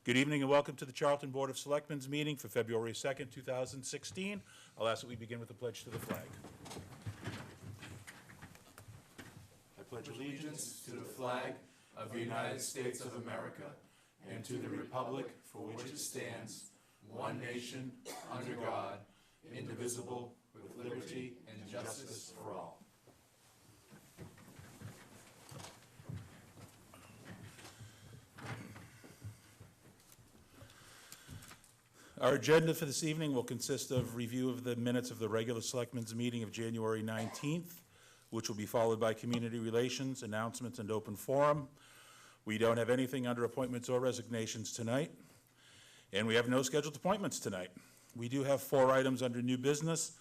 Good evening and welcome to the Charlton Board of Selectmen's meeting for February 2nd, 2016. I'll ask that we begin with a pledge to the flag. I pledge Allegiance to the flag of the United States of America and to the republic for which it stands, one nation, under God, indivisible, with liberty and justice for all. Our agenda for this evening will consist of review of the minutes of the regular Selectmen's meeting of January 19th, which will be followed by community relations, announcements, and open forum. We don't have anything under appointments or resignations tonight, and we have no scheduled appointments tonight. We do have 4 items under new business.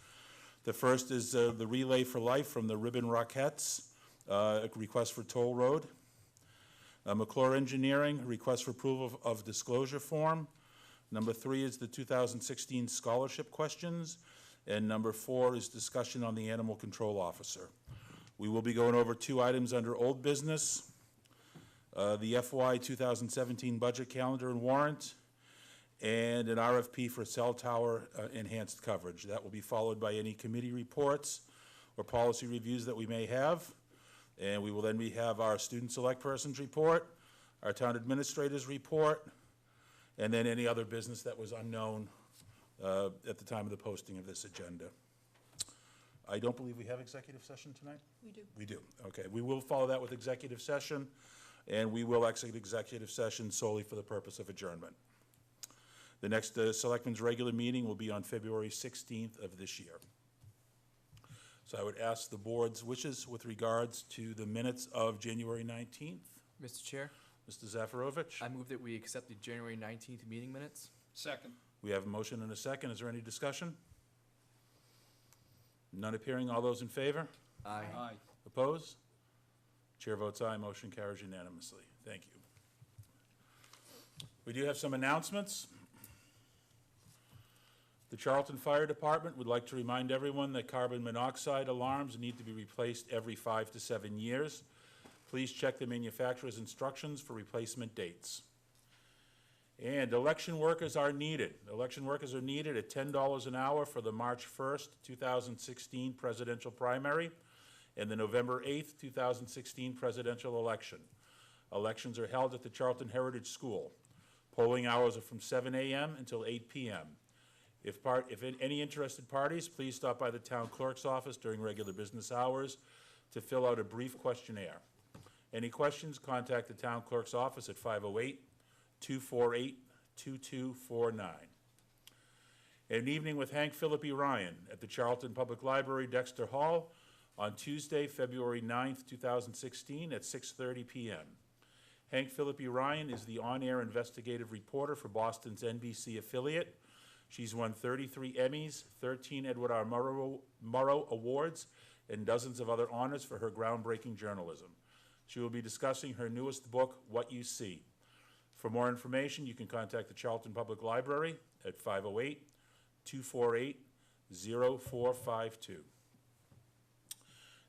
The first is the Relay for Life from the Ribbon Rockettes, a request for toll road. McClure Engineering, request for approval of disclosure form. Number 3 is the 2016 scholarship questions, and number 4 is discussion on the animal control officer. We will be going over 2 items under old business, the FY 2017 budget calendar and warrant, and an RFP for cell tower enhanced coverage. That will be followed by any committee reports or policy reviews that we may have, and we will then have our student select persons report, our town administrators report, and then any other business that was unknown at the time of the posting of this agenda. I don't believe we have executive session tonight? We do. We do, okay. We will follow that with executive session, and we will exit executive session solely for the purpose of adjournment. The next Selectmen's regular meeting will be on February 16th of this year. So I would ask the board's wishes with regards to the minutes of January 19th. Mr. Chair, Mr. Zafirovich? I move that we accept the January 19th meeting minutes. Second. We have a motion and a second. Is there any discussion? None appearing. All those in favor? Aye. Opposed? Chair votes aye. Motion carries unanimously. Thank you. We do have some announcements. The Charlton Fire Department would like to remind everyone that carbon monoxide alarms need to be replaced every 5 to 7 years. Please check the manufacturer's instructions for replacement dates. And election workers are needed. Election workers are needed at $10 an hour for the March 1st, 2016 presidential primary and the November 8th, 2016 presidential election. Elections are held at the Charlton Heritage School. Polling hours are from 7 a.m. until 8 p.m. If any interested parties, please stop by the town clerk's office during regular business hours to fill out a brief questionnaire. Any questions, contact the town clerk's office at 508-248-2249. An evening with Hank Philippi Ryan at the Charlton Public Library, Dexter Hall, on Tuesday, February 9th, 2016 at 6:30 p.m. Hank Philippi Ryan is the on-air investigative reporter for Boston's NBC affiliate. She's won 33 Emmys, 13 Edward R. Murrow Awards, and dozens of other honors for her groundbreaking journalism. She will be discussing her newest book, What You See. For more information, you can contact the Charlton Public Library at 508-248-0452.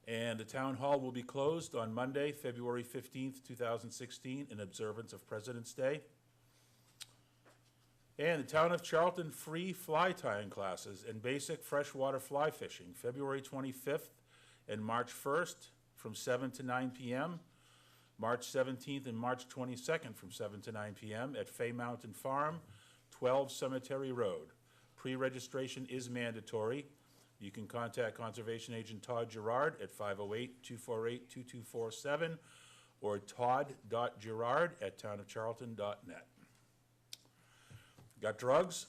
And the town hall will be closed on Monday, February 15th, 2016, in observance of President's Day. And the town of Charlton free fly tying classes and basic freshwater fly fishing, February 25th and March 1st from 7 to 9 p.m., March 17th and March 22nd from 7 to 9 p.m. at Fay Mountain Farm, 12 Cemetery Road. Pre-registration is mandatory. You can contact Conservation Agent Todd Gerard at 508-248-2247 or todd.gerard@townofcharlton.net. Got drugs?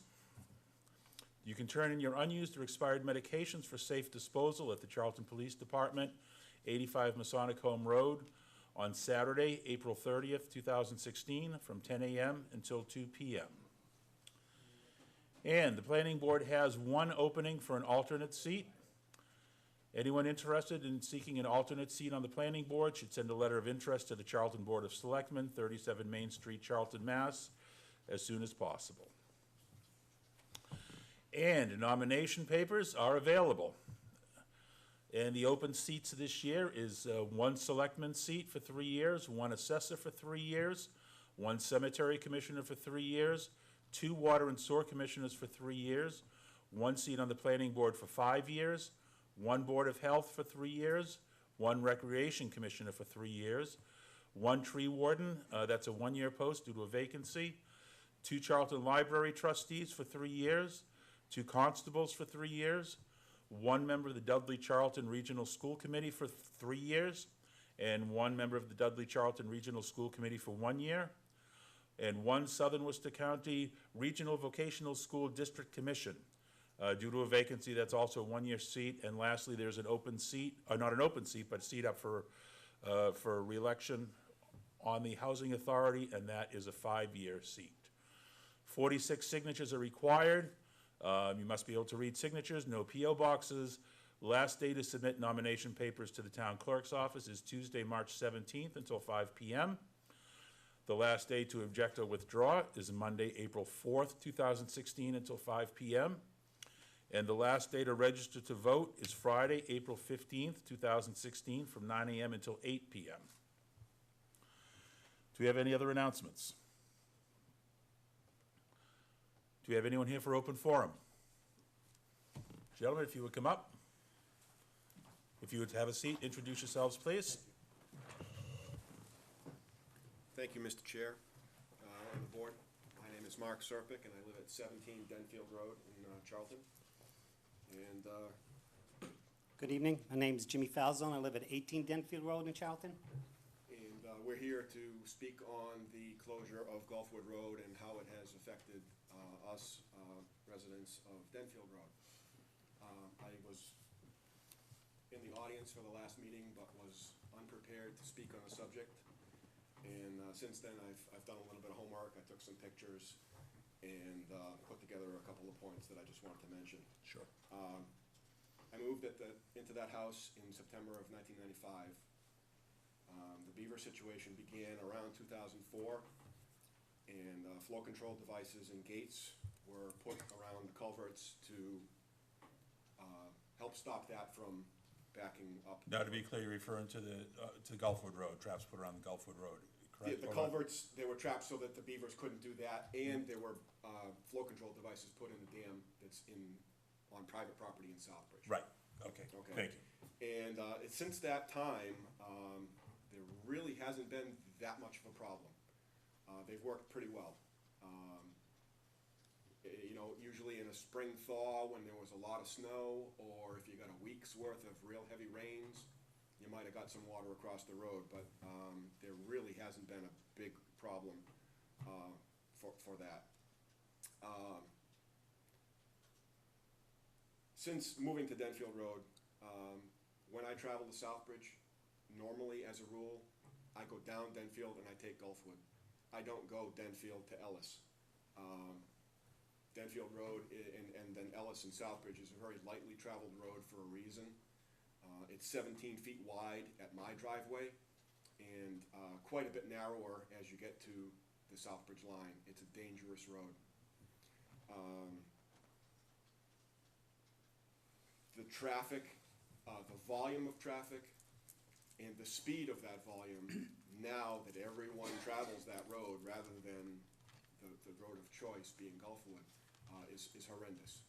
You can turn in your unused or expired medications for safe disposal at the Charlton Police Department, 85 Masonic Home Road, on Saturday, April 30th, 2016, from 10 a.m. until 2 p.m. And the Planning Board has 1 opening for an alternate seat. Anyone interested in seeking an alternate seat on the Planning Board should send a letter of interest to the Charlton Board of Selectmen, 37 Main Street, Charlton, Mass., as soon as possible. And nomination papers are available. And the open seats this year is 1 selectman seat for 3 years, 1 assessor for 3 years, 1 cemetery commissioner for 3 years, 2 water and sewer commissioners for 3 years, 1 seat on the planning board for 5 years, 1 board of health for 3 years, 1 recreation commissioner for 3 years, 1 tree warden, that's a 1-year post due to a vacancy, 2 Charlton Library trustees for 3 years, 2 constables for 3 years, 1 member of the Dudley Charlton Regional School Committee for 3 years, and 1 member of the Dudley Charlton Regional School Committee for 1 year, and 1 Southern Worcester County Regional Vocational School District Commission, due to a vacancy, that's also a 1-year seat. And lastly, there's an open seat, not an open seat, but a seat up for re-election on the Housing Authority, and that is a 5-year seat. 46 signatures are required. You must be able to read signatures, no P.O. boxes. Last day to submit nomination papers to the town clerk's office is Tuesday, March 17th until 5 p.m. The last day to object or withdraw is Monday, April 4th, 2016 until 5 p.m. And the last day to register to vote is Friday, April 15th, 2016 from 9 a.m. until 8 p.m. Do we have any other announcements? Do we have anyone here for open forum? Gentlemen, if you would come up. If you would have a seat, introduce yourselves, please. Thank you, Mr. Chair, and the board. My name is Mark Serpic, and I live at 17 Denfield Road in Charlton. And Good evening. My name is Jimmy Falzone. I live at 18 Denfield Road in Charlton. we're here to speak on the closure of Gulfwood Road and how it has affected us, residents of Denfield Road. I was in the audience for the last meeting, but was unprepared to speak on the subject. And since then, I've done a little bit of homework. I took some pictures and put together a couple of points that I just wanted to mention. Sure. I moved into that house in September of 1995. The beaver situation began around 2004, and flow control devices and gates were put around the culverts to help stop that from backing up. Now, to be clear, you're referring to to Gulfwood Road, traps put around the Gulfwood Road, correct? The culverts, they were trapped so that the beavers couldn't do that, and there were flow control devices put in the dam that's on private property in Southbridge. Right, okay, Okay. thank you. And since that time, there really hasn't been that much of a problem. They've worked pretty well. Usually in a spring thaw when there was a lot of snow, or if you got a week's worth of real heavy rains, you might have got some water across the road, but there really hasn't been a big problem for that. Since moving to Denfield Road, when I travel to Southbridge, normally as a rule, I go down Denfield and I take Gulfwood. I don't go Denfield to Ellis. Denfield Road and then Ellis and Southbridge is a very lightly traveled road for a reason. It's 17 feet wide at my driveway and quite a bit narrower as you get to the Southbridge line. It's a dangerous road. The traffic, the volume of traffic, and the speed of that volume, now that everyone travels that road rather than the road of choice being Gulfwood, is horrendous.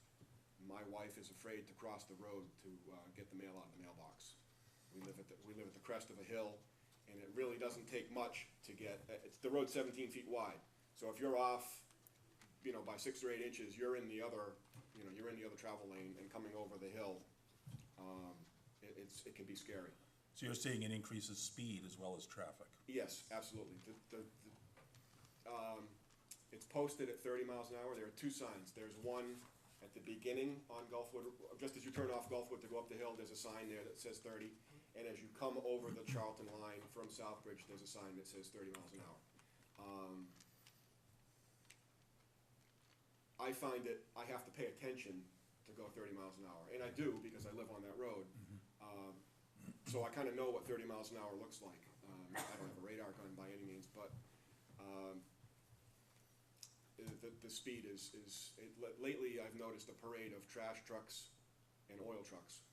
My wife is afraid to cross the road to get the mail out of the mailbox. We live at the crest of a hill, and it really doesn't take much to get. The road's 17 feet wide, so if you're off, by 6 or 8 inches, you're in the other travel lane and coming over the hill. It can be scary. So you're seeing an increase of speed as well as traffic? Yes, absolutely. It's posted at 30 miles an hour. There are 2 signs. There's one at the beginning on Gulfwood, just as you turn off Gulfwood to go up the hill, there's a sign there that says 30. And as you come over the Charlton line from Southbridge, there's a sign that says 30 miles an hour. I find that I have to pay attention to go 30 miles an hour, and I do because I live on that road. So I kind of know what 30 miles an hour looks like. I don't have a radar gun by any means, but the speed lately I've noticed a parade of trash trucks and oil trucks,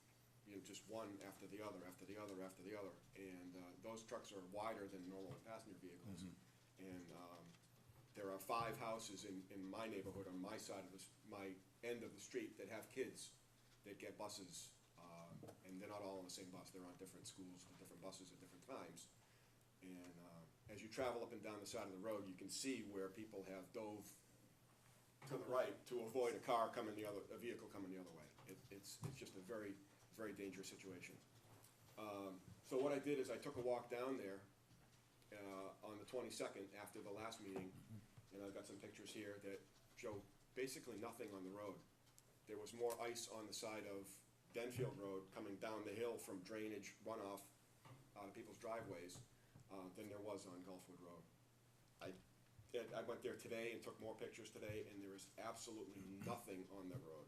just one after the other, after the other, after the other, and those trucks are wider than normal passenger vehicles. And there are 5 houses in my neighborhood on my side of my end of the street that have kids that get buses, and they're not all on the same bus. They're on different schools with different buses at different times. And as you travel up and down the side of the road, you can see where people have dove to the right to avoid a vehicle coming the other way. It's just a very, very dangerous situation. So what I did is I took a walk down there on the 22nd after the last meeting, and I've got some pictures here that show basically nothing on the road. There was more ice on the side of Denfield Road coming down the hill from drainage runoff out of people's driveways than there was on Gulfwood Road. I went there today and took more pictures today, and there is absolutely nothing on the road.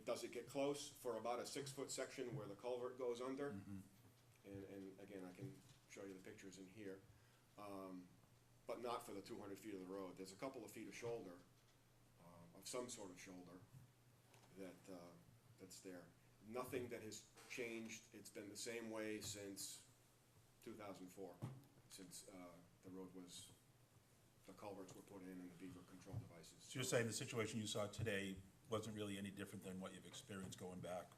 Does it get close for about a 6-foot section where the culvert goes under? And again, I can show you the pictures in here, but not for the 200 feet of the road. There's a couple of feet of shoulder, of some sort of shoulder, that's there. Nothing that has changed. It's been the same way since 2004, since the culverts were put in and the beaver control devices. So you're saying the situation you saw today wasn't really any different than what you've experienced going back?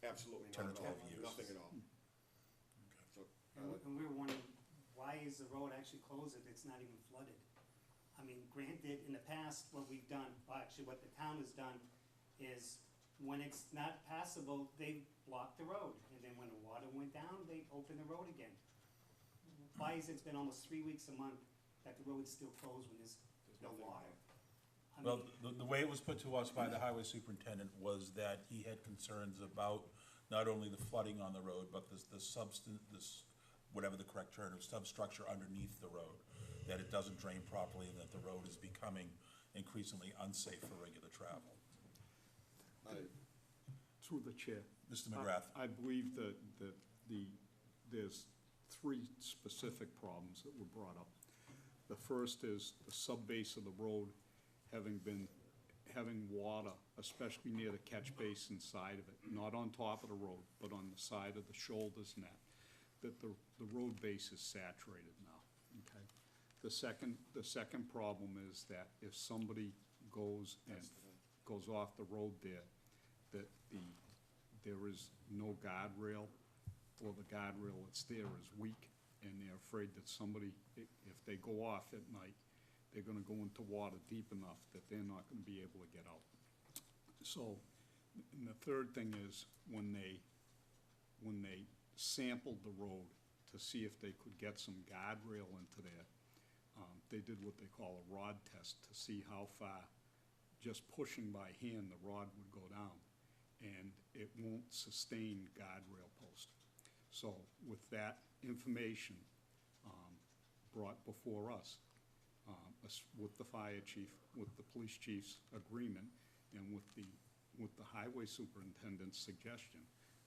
Absolutely 10 or not at all. 12 years. Nothing at all. So, And we were wondering, why is the road actually closed if it's not even flooded? I mean, granted, in the past, what we've done, well, actually what the town has done is when it's not passable, they block the road. And then when the water went down, they open the road again. Why is it been almost 3 weeks a month that the road's still closed when there's no nothing water? I Well, mean, the way it was put to us by the highway superintendent was that he had concerns about not only the flooding on the road, but the substance, whatever the correct term is, substructure underneath the road, that it doesn't drain properly and that the road is becoming increasingly unsafe for regular travel. Through the chair. Mr. McGrath? I believe that there's 3 specific problems that were brought up. The first is the sub-base of the road having water, especially near the catch basin side of it, not on top of the road, but on the side of the shoulders and that the road base is saturated now, okay? The second problem is that if somebody goes off the road there, that there is no guardrail, or the guardrail that's there is weak, and they're afraid that somebody, if they go off at night, they're gonna go into water deep enough that they're not gonna be able to get out. So, and the third thing is, when they sampled the road to see if they could get some guardrail into there, they did what they call a rod test to see how far, just pushing by hand, the rod would go down, and it won't sustain guardrail post. So with that information brought before us, with the fire chief, with the police chief's agreement, and with the highway superintendent's suggestion,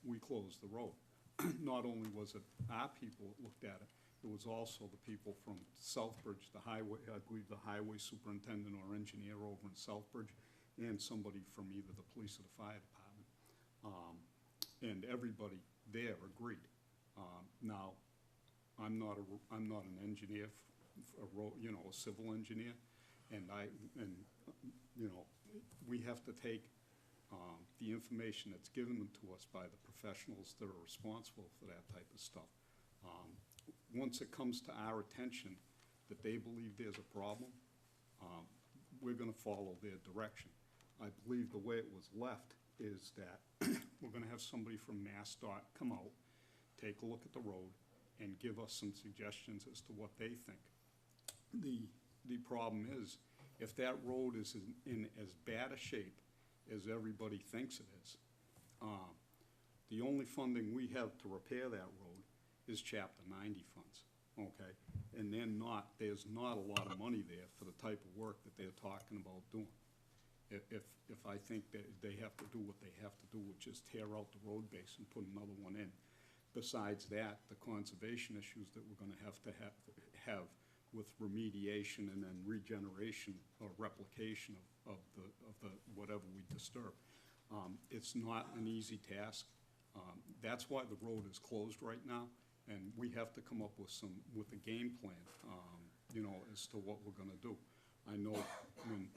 we closed the road. Not only was it our people that looked at it, it was also the people from Southbridge, I believe the highway superintendent or engineer over in Southbridge, and somebody from either the police or the fire department. And everybody there agreed. Now, I'm not an engineer, a civil engineer, and we have to take the information that's given to us by the professionals that are responsible for that type of stuff. Once it comes to our attention that they believe there's a problem, we're gonna follow their direction. I believe the way it was left is that we're gonna have somebody from MassDOT come out, take a look at the road, and give us some suggestions as to what they think. The problem is, if that road is in as bad a shape as everybody thinks it is, the only funding we have to repair that road is Chapter 90 funds, okay? And there's not a lot of money there for the type of work that they're talking about doing. If I think that they have to do what they have to do, which is tear out the road base and put another one in. Besides that, the conservation issues that we're gonna have with remediation and then regeneration or replication of the whatever we disturb. It's not an easy task. That's why the road is closed right now, And we have to come up with a game plan, you know, as to what we're gonna do. I know when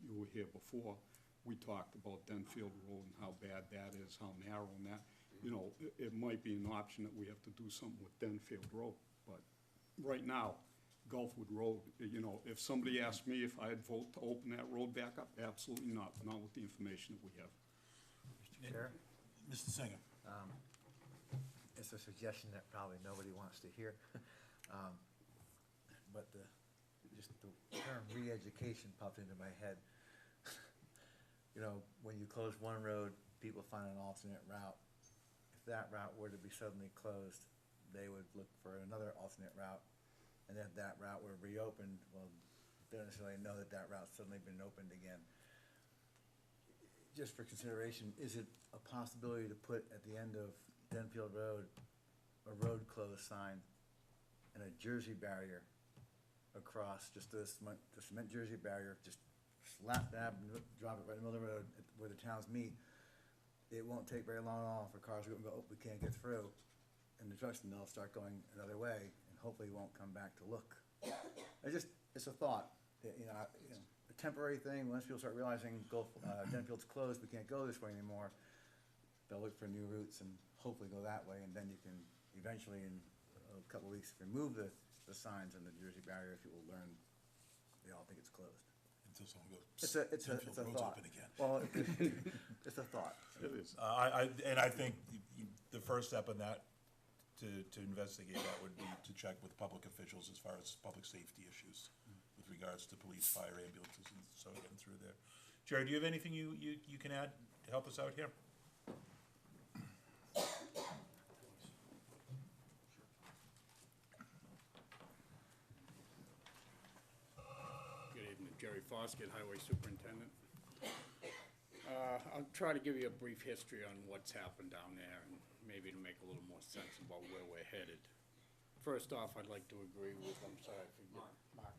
you were here before, we talked about Denfield Road and how bad that is, how narrow and that. You know, it might be an option that we have to do something with Denfield Road, but right now, Gulfwood Road, you know, if somebody asked me if I'd vote to open that road back up, absolutely not with the information that we have. Mr. Chair, Mr. Singer? it's a suggestion that probably nobody wants to hear. But just the term re-education popped into my head. You know, when you close one road, people find an alternate route. If that route were to be suddenly closed, they would look for another alternate route. And if that route were reopened, well, they don't necessarily know that that route's suddenly been opened again. Just for consideration, is it a possibility to put at the end of Denfield Road, a road closed sign and a Jersey barrier across, just the cement Jersey barrier, just slap that, drop it right in the middle of the road where the towns meet? It won't take very long at all for cars to go, oh, we can't get through. And the trucks, and they'll start going another way, and hopefully won't come back to look. It's a thought, you know, a temporary thing. Once people start realizing Denfield's closed, we can't go this way anymore, they'll look for new routes and hopefully go that way, and then you can eventually, in a couple of weeks, remove the signs and the Jersey barrier if people learn they all think it's closed. Until someone goes, It's a Denfield Road's thought. open again. Well, it's a thought. It is. I think the first step in that, to investigate that, would be to check with public officials as far as public safety issues with regards to police, fire, ambulances, and so getting through there. Jerry, do you have anything you can add to help us out here? Good evening, Jerry Foskett, Highway Superintendent. I'll try to give you a brief history on what's happened down there and maybe to make a little more sense about where we're headed. First off, I'd like to agree with, I'm sorry, I forget, Mark.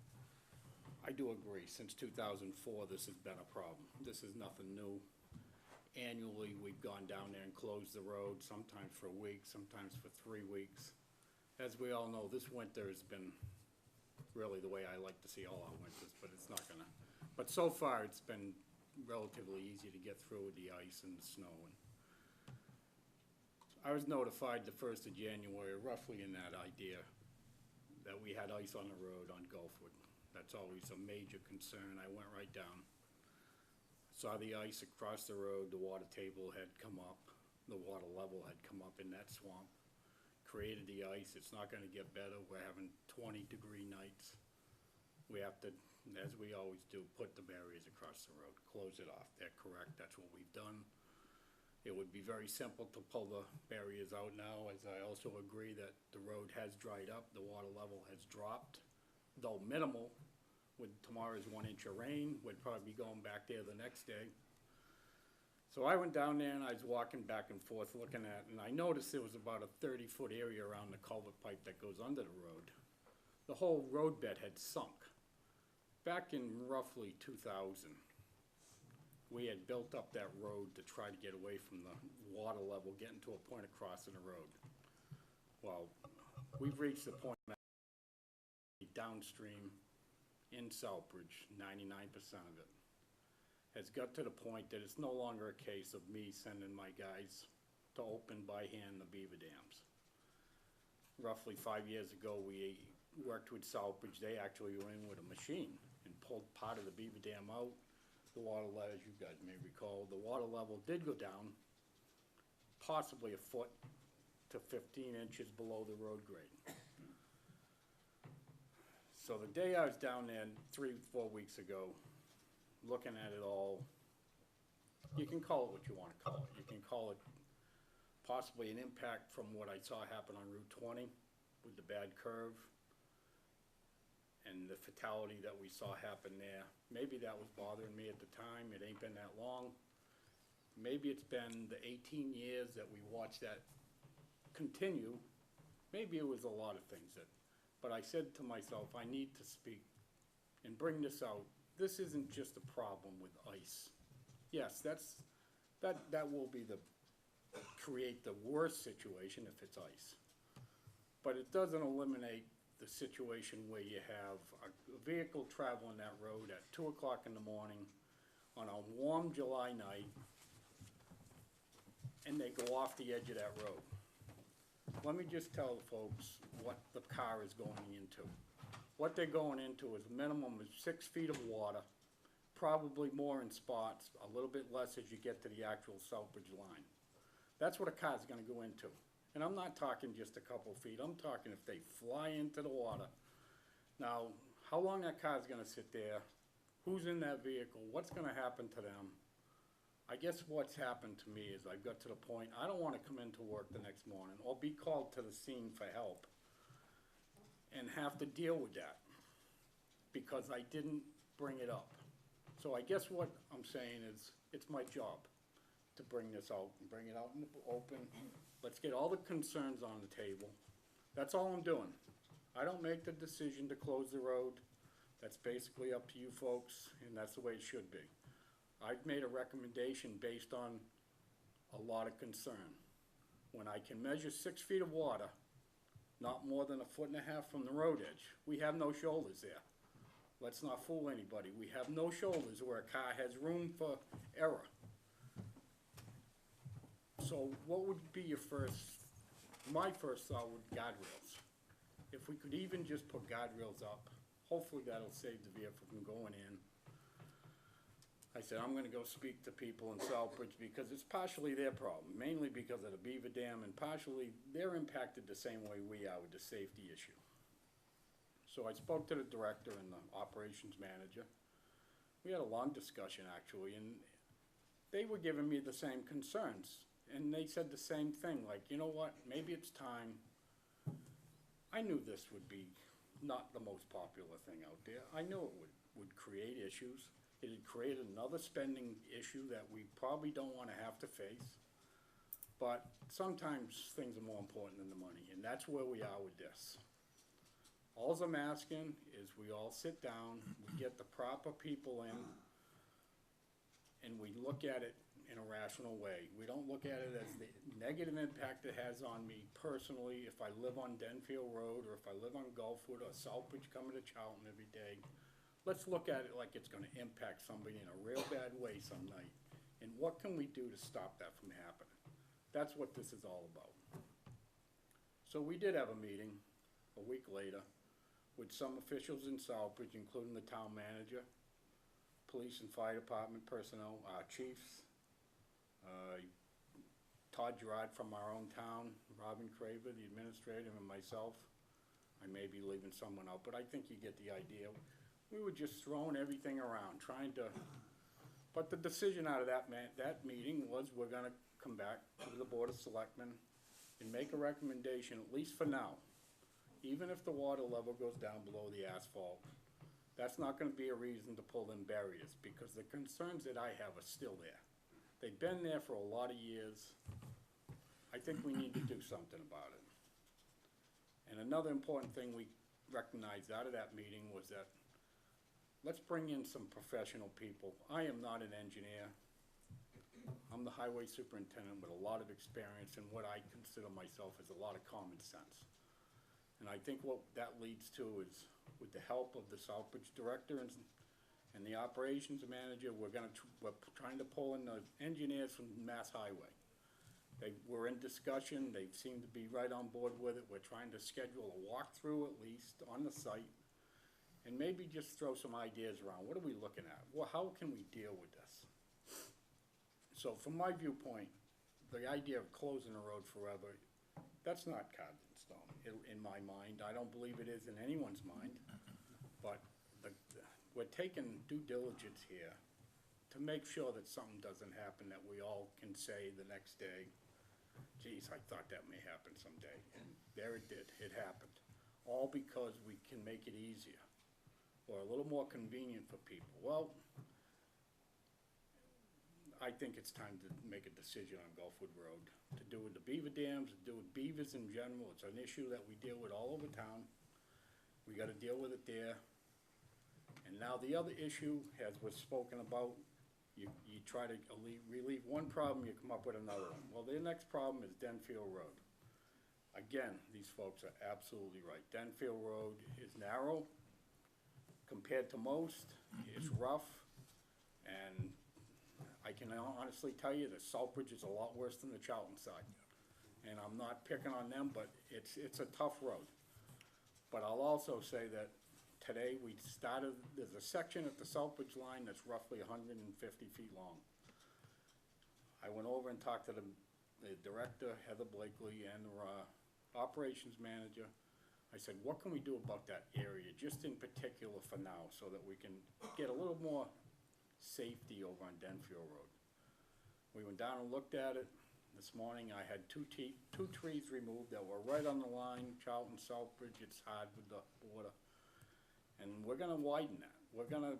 I do agree, since 2004, this has been a problem. This is nothing new. Annually, we've gone down there and closed the road, sometimes for a week, sometimes for 3 weeks. As we all know, this winter has been really the way I like to see all our winters, but it's not gonna. But so far, it's been relatively easy to get through with the ice and the snow. And I was notified the 1st of January, roughly in that idea, that we had ice on the road on Gulfwood. That's always a major concern. I went right down, saw the ice across the road, the water table had come up, the water level had come up in that swamp, created the ice. It's not gonna get better. We're having 20-degree nights. We have to, as we always do, put the barriers across the road, close it off. They're correct, that's what we've done. It would be very simple to pull the barriers out now, as I also agree that the road has dried up, the water level has dropped, though minimal. With tomorrow's 1 inch of rain, we'd probably be going back there the next day. So I went down there and I was walking back and forth looking at, and I noticed there was about a 30-foot area around the culvert pipe that goes under the road. The whole road bed had sunk. Back in roughly 2000, we had built up that road to try to get away from the water level, getting to a point of crossing the road. Well, we've reached the point downstream in Southbridge, 99% of it, has got to the point that it's no longer a case of me sending my guys to open by hand the beaver dams. Roughly 5 years ago, we worked with Southbridge. They actually went in with a machine and pulled part of the beaver dam out. The water level, as you guys may recall, the water level did go down possibly a foot to 15 inches below the road grade. So the day I was down there 3, 4 weeks ago, looking at it all, you can call it what you want to call it. You can call it possibly an impact from what I saw happen on Route 20 with the bad curve and the fatality that we saw happen there. Maybe that was bothering me at the time. It ain't been that long. Maybe it's been the 18 years that we watched that continue. Maybe it was a lot of things that, but I said to myself, I need to speak and bring this out. This isn't just a problem with ice. Yes, that will be create the worst situation if it's ice. but it doesn't eliminate the situation where you have a vehicle traveling that road at 2 o'clock in the morning on a warm July night, and they go off the edge of that road. Let me just tell the folks what the car is going into. What they're going into is minimum of 6 feet of water, probably more in spots, a little bit less as you get to the actual Southbridge line. That's what a car's gonna go into. And I'm not talking just a couple feet, I'm talking if they fly into the water. Now, how long that car's gonna sit there, who's in that vehicle, what's gonna happen to them? I guess what's happened to me is I've got to the point, I don't wanna come into work the next morning or be called to the scene for help and have to deal with that because I didn't bring it up. So I guess what I'm saying is, it's my job to bring this out and bring it out in the open. Let's get all the concerns on the table. That's all I'm doing. I don't make the decision to close the road. That's basically up to you folks, and that's the way it should be. I've made a recommendation based on a lot of concern. When I can measure 6 feet of water, not more than 1.5 feet from the road edge, we have no shoulders there. Let's not fool anybody. We have no shoulders where a car has room for error. So what would be your my first thought would guardrails. If we could even just put guardrails up, hopefully that'll save the vehicle from going in. I said, I'm gonna go speak to people in Southbridge because it's partially their problem, mainly because of the beaver dam, and partially they're impacted the same way we are with the safety issue. So I spoke to the director and the operations manager. We had a long discussion actually, and they were giving me the same concerns. And they said the same thing, like, you know what, maybe it's time. I knew this would be not the most popular thing out there. I knew it would create issues. It'd create another spending issue that we probably don't wanna have to face. But sometimes things are more important than the money, and that's where we are with this. Alls I'm asking is we all sit down, we get the proper people in, and we look at it in a rational way. We don't look at it as the negative impact it has on me personally if I live on Denfield Road, or if I live on Gulfwood or Southbridge coming to Charlton every day. Let's look at it like it's gonna impact somebody in a real bad way some night. And what can we do to stop that from happening? That's what this is all about. So we did have a meeting a week later with some officials in Southbridge, including the town manager, police and fire department personnel, our chiefs, Todd Gerard from our own town, Robin Craver, the administrator, and myself. I may be leaving someone out, but I think you get the idea. We were just throwing everything around, trying to, but the decision out of that meeting was we're gonna come back to the Board of Selectmen and make a recommendation, at least for now. Even if the water level goes down below the asphalt, that's not gonna be a reason to pull in barriers, because the concerns that I have are still there. They've been there for a lot of years. I think we need to do something about it. And another important thing we recognized out of that meeting was that let's bring in some professional people. I am not an engineer. I'm the highway superintendent with a lot of experience in what I consider myself as a lot of common sense. And I think what that leads to is, with the help of the Southbridge director and the operations manager, we're trying to pull in the engineers from Mass Highway. We're in discussion, they seem to be right on board with it. We're trying to schedule a walkthrough at least on the site, and maybe just throw some ideas around. What are we looking at? Well, how can we deal with this? So from my viewpoint, the idea of closing the road forever, that's not carved in stone, in my mind. I don't believe it is in anyone's mind. But we're taking due diligence here to make sure that something doesn't happen that we all can say the next day, geez, I thought that may happen someday. And there it did, it happened. All because we can make it easier or a little more convenient for people. Well, I think it's time to make a decision on Gulfwood Road, to do with the beaver dams, to do with beavers in general. It's an issue that we deal with all over town. We gotta deal with it there. And now the other issue, as was spoken about, you try to relieve one problem, you come up with another one. Well, the next problem is Denfield Road. Again, these folks are absolutely right. Denfield Road is narrow compared to most. It's rough, and I can honestly tell you that Southbridge is a lot worse than the Charlton side. And I'm not picking on them, but it's a tough road. But I'll also say that today we started, there's a section at the Southbridge line that's roughly 150 feet long. I went over and talked to the director, Heather Blakely, and the operations manager. I said, what can we do about that area, just in particular for now, so that we can get a little more safety over on Denfield Road? We went down and looked at it. This morning, I had two trees removed that were right on the line, Charlton, Southbridge. It's hard with the water. And we're gonna widen that. We're gonna,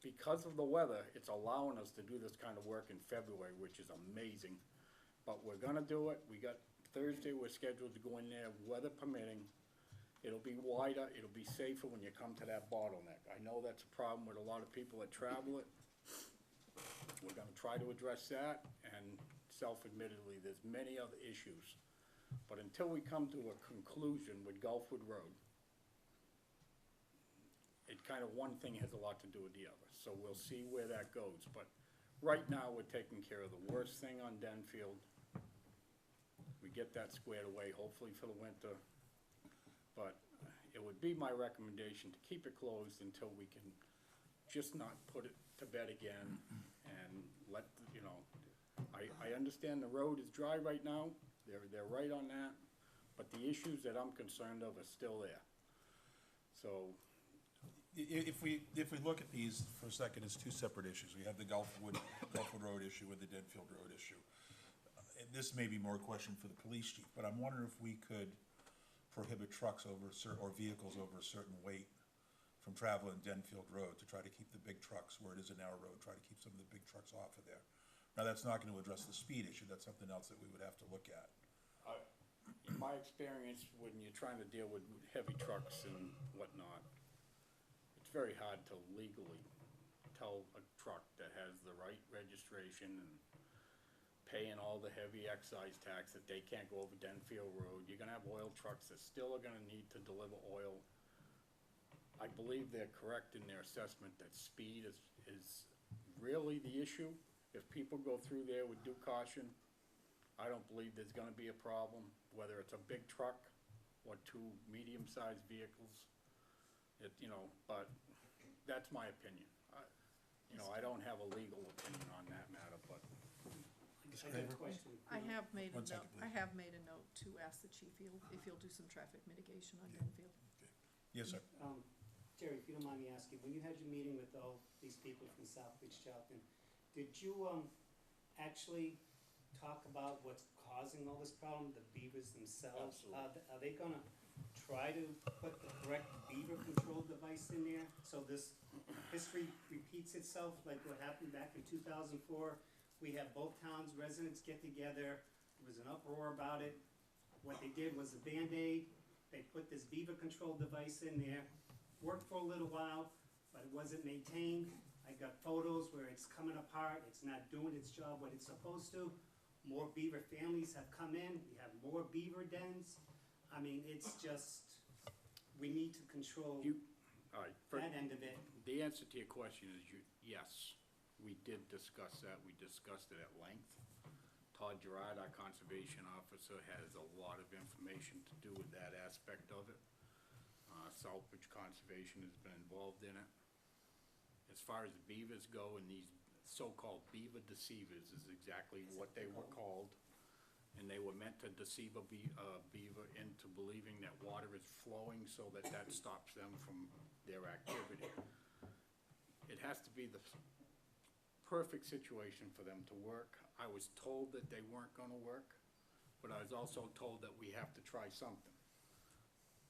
because of the weather, it's allowing us to do this kind of work in February, which is amazing. But we're gonna do it. We got Thursday, we're scheduled to go in there, weather permitting. It'll be wider, it'll be safer when you come to that bottleneck. I know that's a problem with a lot of people that travel it. We're gonna try to address that, and self-admittedly, there's many other issues. But until we come to a conclusion with Gulfwood Road, it kind of, one thing has a lot to do with the other. So we'll see where that goes. But right now, we're taking care of the worst thing on Denfield. We get that squared away, hopefully for the winter. But it would be my recommendation to keep it closed until we can just not put it to bed again and let, you know, I understand the road is dry right now. They're right on that. But the issues that I'm concerned of are still there. So, If we look at these for a second as two separate issues, we have the Gulfwood Road issue and the Denfield Road issue. And this may be more a question for the police chief, but I'm wondering if we could prohibit trucks over or vehicles over a certain weight from traveling Denfield Road to try to keep the big trucks where it is a narrow road, try to keep some of the big trucks off of there. Now, that's not gonna address the speed issue, that's something else that we would have to look at. in my experience, when you're trying to deal with heavy trucks and whatnot, it's very hard to legally tell a truck that has the right registration and paying all the heavy excise tax that they can't go over Denfield Road. You're gonna have oil trucks that still are gonna need to deliver oil. I believe they're correct in their assessment that speed is really the issue. If people go through there with due caution, I don't believe there's gonna be a problem, whether it's a big truck or two medium-sized vehicles. But that's my opinion. I don't have a legal opinion on that matter, but Ms. I got a Craver? question. I have made a One second, note, I please. have made a note to ask the chief if he'll do some traffic mitigation on Denfield. Yes, sir. Jerry, if you don't mind me asking, when you had your meeting with all these people from Southbridge, Charlton, did you, actually talk about what's causing all this problem, the beavers themselves? Absolutely. Are they gonna try to put the correct beaver control device in there, so this history repeats itself, like what happened back in 2004? We had both towns' residents get together, there was an uproar about it. What they did was a Band-Aid, they put this beaver control device in there, worked for a little while, but it wasn't maintained. I got photos where it's coming apart, it's not doing its job what it's supposed to. More beaver families have come in, we have more beaver dens. I mean, it's just, we need to control all right. that end of it. The answer to your question is yes, we did discuss that. We discussed it at length. Todd Gerard, our conservation officer, has a lot of information to do with that aspect of it. Southbridge Conservation has been involved in it. As far as the beavers go, and these so-called beaver deceivers is exactly what they were called. And they were meant to deceive a beaver into believing that water is flowing so that stops them from their activity. It has to be the perfect situation for them to work. I was told that they weren't gonna work, but I was also told that we have to try something.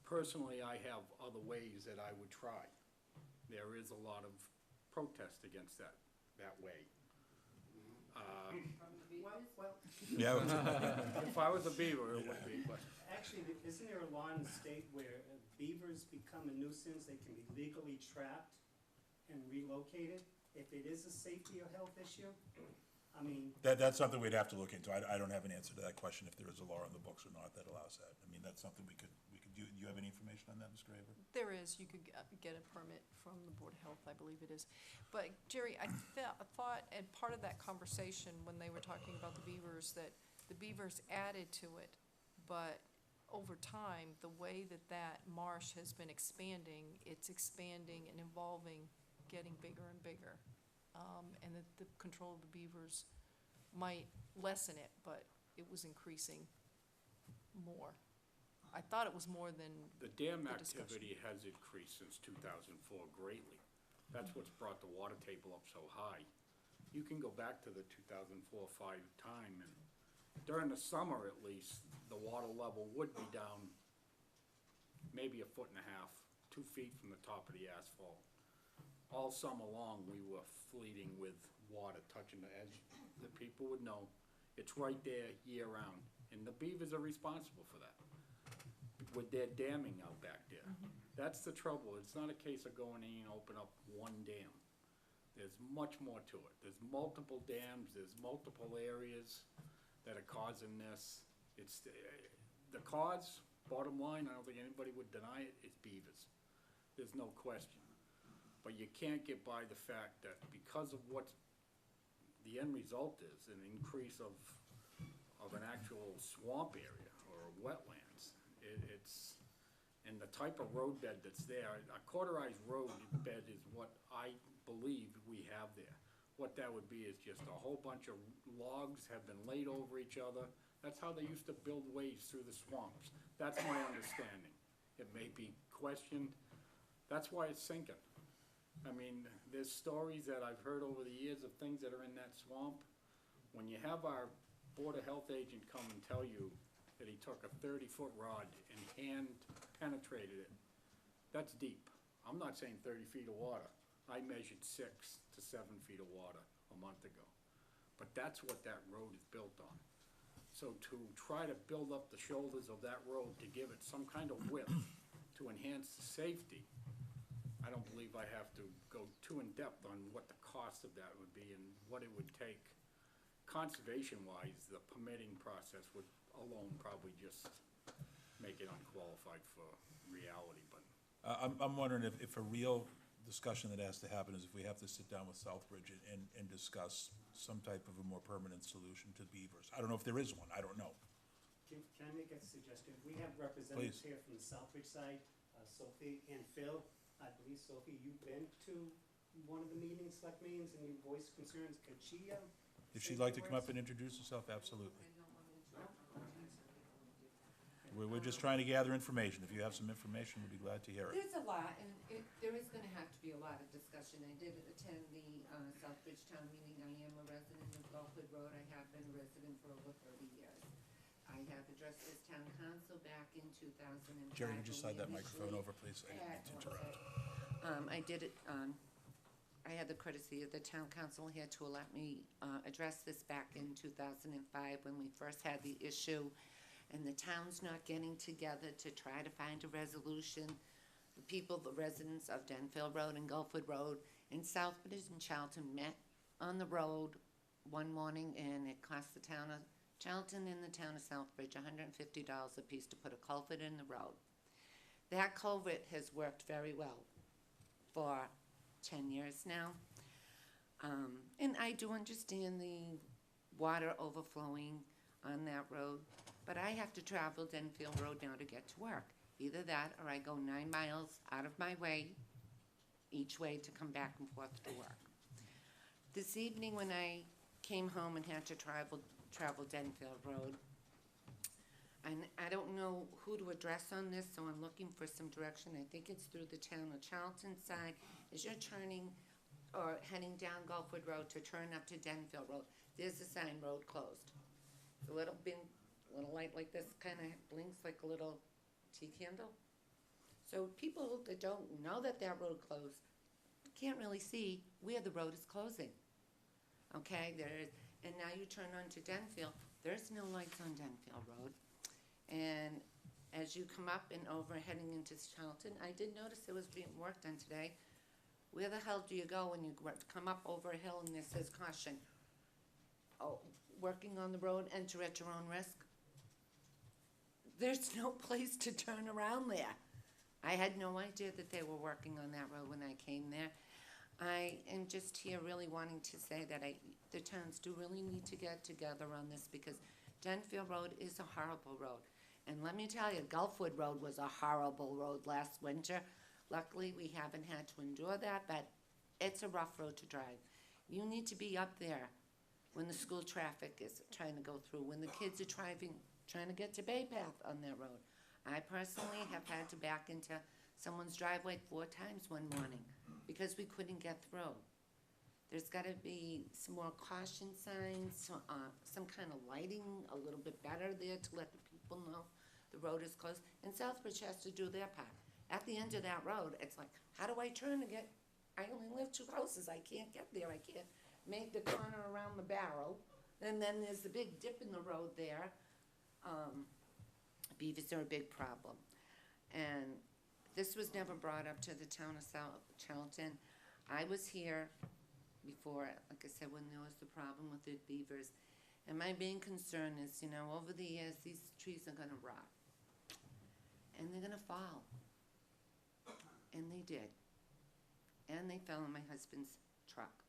Personally, I have other ways that I would try. There is a lot of protest against that way. Well, Yeah, If I was a beaver, it would be, but actually, isn't there a law in the state where beavers become a nuisance, they can be legally trapped and relocated if it is a safety or health issue? I mean, That's something we'd have to look into. I don't have an answer to that question, if there is a law in the books or not that allows that. I mean, that's something we could, do you have any information on that, Mr. Graver? There is, you could get a permit from the Board of Health, I believe it is. But Jerry, I thought, and part of that conversation when they were talking about the beavers, that the beavers added to it, but over time, the way that that marsh has been expanding, it's expanding and evolving, getting bigger and bigger. And that the control of the beavers might lessen it, but it was increasing more. I thought it was more than The dam the discussion. activity has increased since 2004 greatly. That's what's brought the water table up so high. You can go back to the 2004-5 time, and during the summer at least, the water level would be down maybe 1.5 feet, 2 feet from the top of the asphalt. All summer long, we were fleeting with water touching the edge. The people would know, it's right there year-round, and the beavers are responsible for that, with their damming out back there. That's the trouble. It's not a case of going in and open up one dam. There's much more to it. There's multiple dams, there's multiple areas that are causing this. It's, the cause, bottom line, I don't think anybody would deny it, it's beavers. There's no question. But you can't get by the fact that because of what the end result is, an increase of an actual swamp area or wetlands, it's, and the type of road bed that's there, a cauterized road bed is what I believe we have there. What that would be is just a whole bunch of logs have been laid over each other. That's how they used to build ways through the swamps. That's my understanding. It may be questioned. That's why it's sinking. I mean, there's stories that I've heard over the years of things that are in that swamp. When you have our Board of Health agent come and tell you that he took a 30-foot rod and hand penetrated it, that's deep. I'm not saying 30 feet of water. I measured 6 to 7 feet of water a month ago. But that's what that road is built on. So to try to build up the shoulders of that road to give it some kind of width to enhance the safety, I don't believe I have to go too in-depth on what the cost of that would be and what it would take. Conservation-wise, the permitting process would alone probably just make it unqualified for reality, but. I'm wondering if a real discussion that has to happen is if we have to sit down with Southbridge and discuss some type of a more permanent solution to beavers. I don't know if there is one, I don't know. can I make a suggestion? We have representatives Please. here from the Southbridge side, Sophie and Phil. I believe, Sophie, you've been to one of the meetings, select meetings, and you voiced concerns. Could she, If she'd like to come up and introduce herself, absolutely. We're just trying to gather information. If you have some information, we'd be glad to hear it. There's a lot, and there is gonna have to be a lot of discussion. I did attend the Southbridge Town meeting. I am a resident of Gulfwood Road. I have been a resident for over 30 years. I have addressed this town council back in 2005. Jerry, could you slide that when we microphone initially over, please? I didn't mean to had- interrupt. I did it, I had the courtesy of the town council here to let me address this back in 2005 when we first had the issue, and the town's not getting together to try to find a resolution. The people, the residents of Denfield Road and Gulfwood Road and Southbridge and Charlton met on the road one morning, and it cost the town of Charlton and the town of Southbridge $150 apiece to put a culvert in the road. That culvert has worked very well for 10 years now. And I do understand the water overflowing on that road, but I have to travel Denfield Road now to get to work. Either that, or I go 9 miles out of my way each way to come back and forth to work. This evening, when I came home and had to travel Denfield Road, and I don't know who to address on this, so I'm looking for some direction. I think it's through the town of Charlton side. As you're turning or heading down Gulfwood Road to turn up to Denfield Road, there's a sign, road closed. It's a little light like this, kind of blinks like a little tea candle. So people that don't know that road closed can't really see where the road is closing. Okay, and now you turn onto Denfield, there's no lights on Denfield Road. And as you come up and over heading into Charlton, I did notice there was being work done today. Where the hell do you go when you come up over a hill and it says caution? working on the road, enter at your own risk. There's no place to turn around there. I had no idea that they were working on that road when I came there. I am just here really wanting to say that the towns do really need to get together on this, because Denfield Road is a horrible road. And let me tell you, Gulfwood Road was a horrible road last winter. Luckily, we haven't had to endure that, but it's a rough road to drive. You need to be up there when the school traffic is trying to go through, when the kids are trying to get to Bay Path on that road. I personally have had to back into someone's driveway 4 times one morning because we couldn't get through. There's gotta be some more caution signs, some kind of lighting a little bit better there to let the people know the road is closed. And Southbridge has to do their part. At the end of that road, it's like, how do I turn to get, I only live 2 houses, I can't get there, I can't make the corner around the barrel. And then there's the big dip in the road there. Beavers are a big problem. And this was never brought up to the town of Charlton. I was here before, like I said, when there was the problem with the beavers. And my main concern is, over the years, these trees are gonna rot. And they're gonna fall. And they did. And they fell in my husband's truck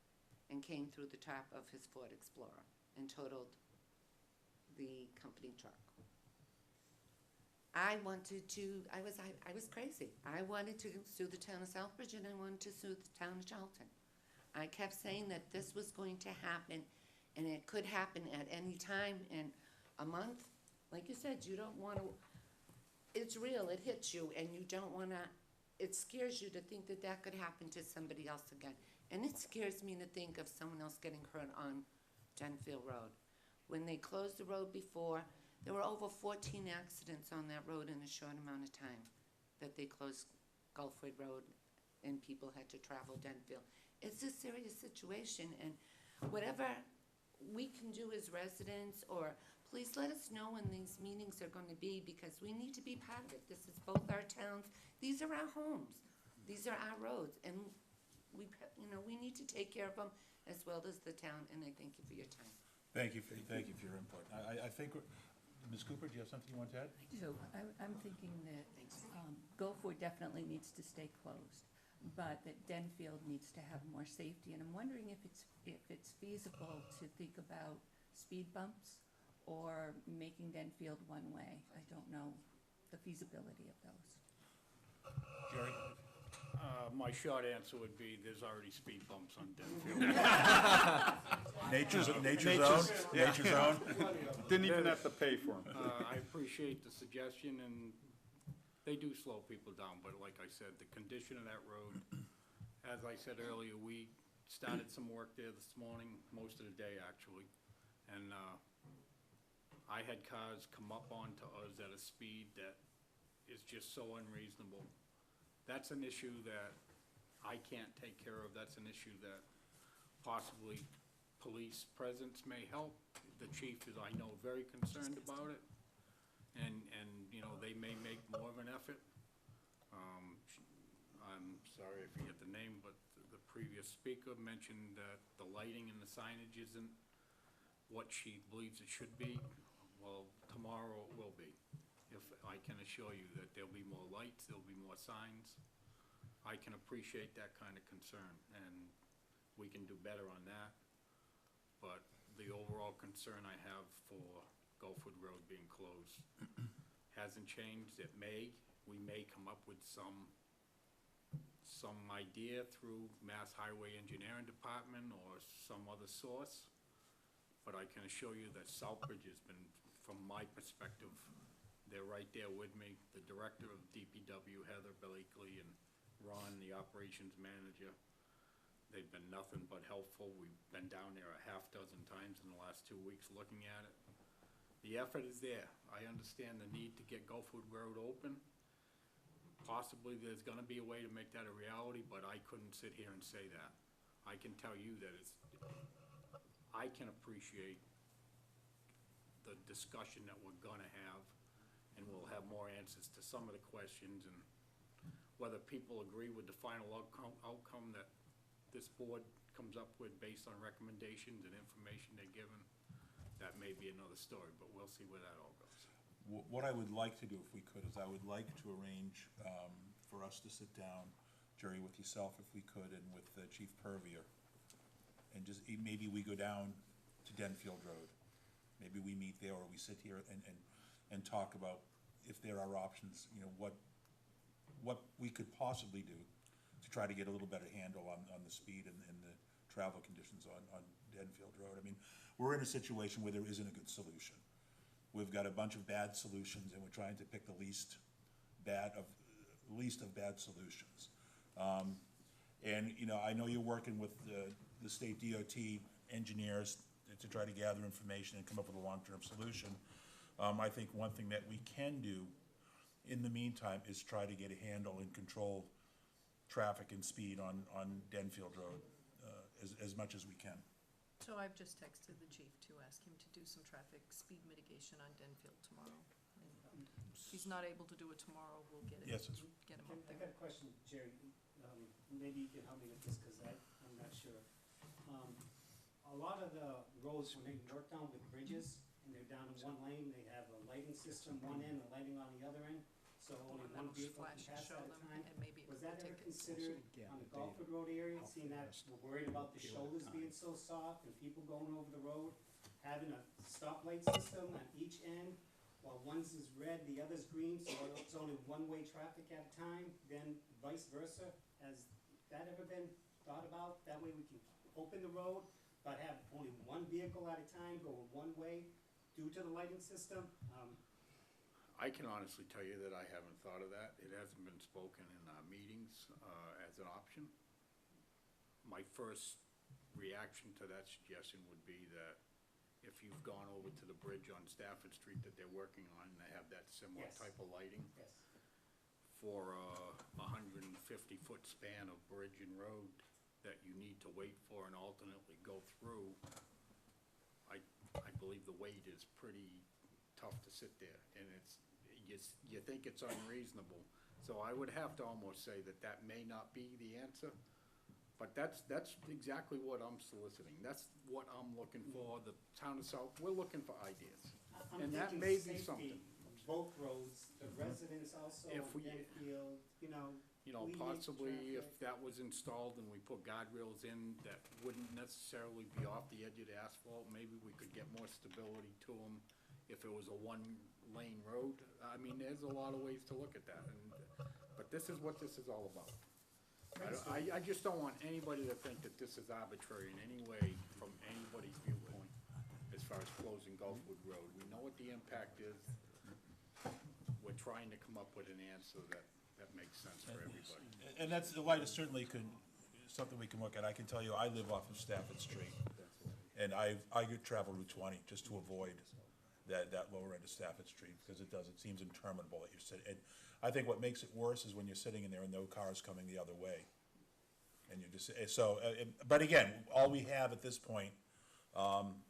and came through the top of his Ford Explorer and totaled the company truck. I was crazy. I wanted to sue the town of Southbridge, and I wanted to sue the town of Charlton. I kept saying that this was going to happen, and it could happen at any time in a month. Like you said, you don't want to, it's real, it hits you, and you don't want to, it scares you to think that that could happen to somebody else again. And it scares me to think of someone else getting hurt on Denfield Road. When they closed the road before, there were over 14 accidents on that road in a short amount of time that they closed Gulfwood Road and people had to travel Denfield. It's a serious situation, and whatever we can do as residents, or please let us know when these meetings are going to be, because we need to be part of it. This is both our towns. These are our homes. These are our roads, and we need to take care of them as well as the town, and I thank you for your time. Thank you for your input. I think, Ms. Cooper, do you have something you want to add? I do. I'm thinking that Gulfwood definitely needs to stay closed, but that Denfield needs to have more safety. And I'm wondering if it's feasible to think about speed bumps or making Denfield one-way. I don't know the feasibility of those. Jerry? My short answer would be, there's already speed bumps on Denfield. Nature's own? Nature's own? Didn't even have to pay for them. I appreciate the suggestion, and they do slow people down, but like I said, the condition of that road, as I said earlier, we started some work there this morning, most of the day actually, and I had cars come up onto us at a speed that is just so unreasonable. That's an issue that I can't take care of. That's an issue that possibly police presence may help. The chief is, I know, very concerned about it, and they may make more of an effort. I'm sorry I forget the name, but the previous speaker mentioned that the lighting and the signage isn't what she believes it should be. Well, tomorrow it will be. If I can assure you that there'll be more lights, there'll be more signs. I can appreciate that kind of concern, and we can do better on that. But the overall concern I have for Gulfwood Road being closed hasn't changed. We may come up with some idea through Mass Highway Engineering Department or some other source. But I can assure you that Southbridge has been, from my perspective, they're right there with me. The director of DPW, Heather Blakely, and Ron, the operations manager, they've been nothing but helpful. We've been down there a half dozen times in the last 2 weeks looking at it. The effort is there. I understand the need to get Gulfwood Road open. Possibly there's gonna be a way to make that a reality, but I couldn't sit here and say that. I can tell you that I can appreciate the discussion that we're gonna have, and we'll have more answers to some of the questions, and whether people agree with the final outcome that this board comes up with based on recommendations and information they're given, that may be another story, but we'll see where that all goes. What I would like to do, if we could, is I would like to arrange for us to sit down, Jerry, with yourself if we could, and with Chief Purvier, and just, maybe we go down to Denfield Road. Maybe we meet there, or we sit here and talk about if there are options, you know, what we could possibly do to try to get a little better handle on the speed and the travel conditions on Denfield Road. I mean, we're in a situation where there isn't a good solution. We've got a bunch of bad solutions, and we're trying to pick the least of bad solutions. And, you know, I know you're working with the state DOT engineers to try to gather information and come up with a long-term solution. I think one thing that we can do in the meantime is try to get a handle and control traffic and speed on Denfield Road as much as we can. So I've just texted the chief to ask him to do some traffic speed mitigation on Denfield tomorrow. And if he's not able to do it tomorrow, we'll get Yes, get him up I there. got a question, Jerry. Maybe you can help me with this, because I'm not sure. A lot of the roads, when they work down with bridges, and they're down in one lane, they have a lighting system one end and lighting on the other end, so only one vehicle can Flash and pass show at a them, time. and maybe Was we'll that ever take it. considered on the Gulfwood Road area, seeing that we're worried about the shoulders being so soft and people going over the road, having a stoplight system on each end, while one's is red, the other's green, so it's only one-way traffic at a time, then vice versa? Has that ever been thought about? That way we can open the road, but have only one vehicle at a time going one way due to the lighting system? I can honestly tell you that I haven't thought of that. It hasn't been spoken in our meetings as an option. My first reaction to that suggestion would be that if you've gone over to the bridge on Stafford Street that they're working on, and they have that similar Yes. type of lighting Yes. for a 150-foot span of bridge and road that you need to wait for and alternately go through, I believe the wait is pretty tough to sit there, and you think it's unreasonable. So I would have to almost say that may not be the answer, but that's exactly what I'm soliciting. That's what I'm looking for. The town of South, we're looking for ideas. I'm And that thinking may be safety, something. both roads, the residents also If on we- Denfield, you know. alleviate the Possibly if traffic. that was installed and we put guardrails in that wouldn't necessarily be off the edge of the asphalt, maybe we could get more stability to them if it was a one-lane road. I mean, there's a lot of ways to look at that, but this is what this is all about. I just don't want anybody to think that this is arbitrary in any way from anybody's viewpoint as far as closing Gulfwood Road. We know what the impact is. We're trying to come up with an answer that makes sense for everybody. And that's, the light is certainly something we can look at. I can tell you, I live off of Stafford Street, and I could travel Route 20 just to avoid that lower end of Stafford Street, because it seems interminable that you're sitting. And I think what makes it worse is when you're sitting in there and no cars coming the other way. And you're just, but again, all we have at this point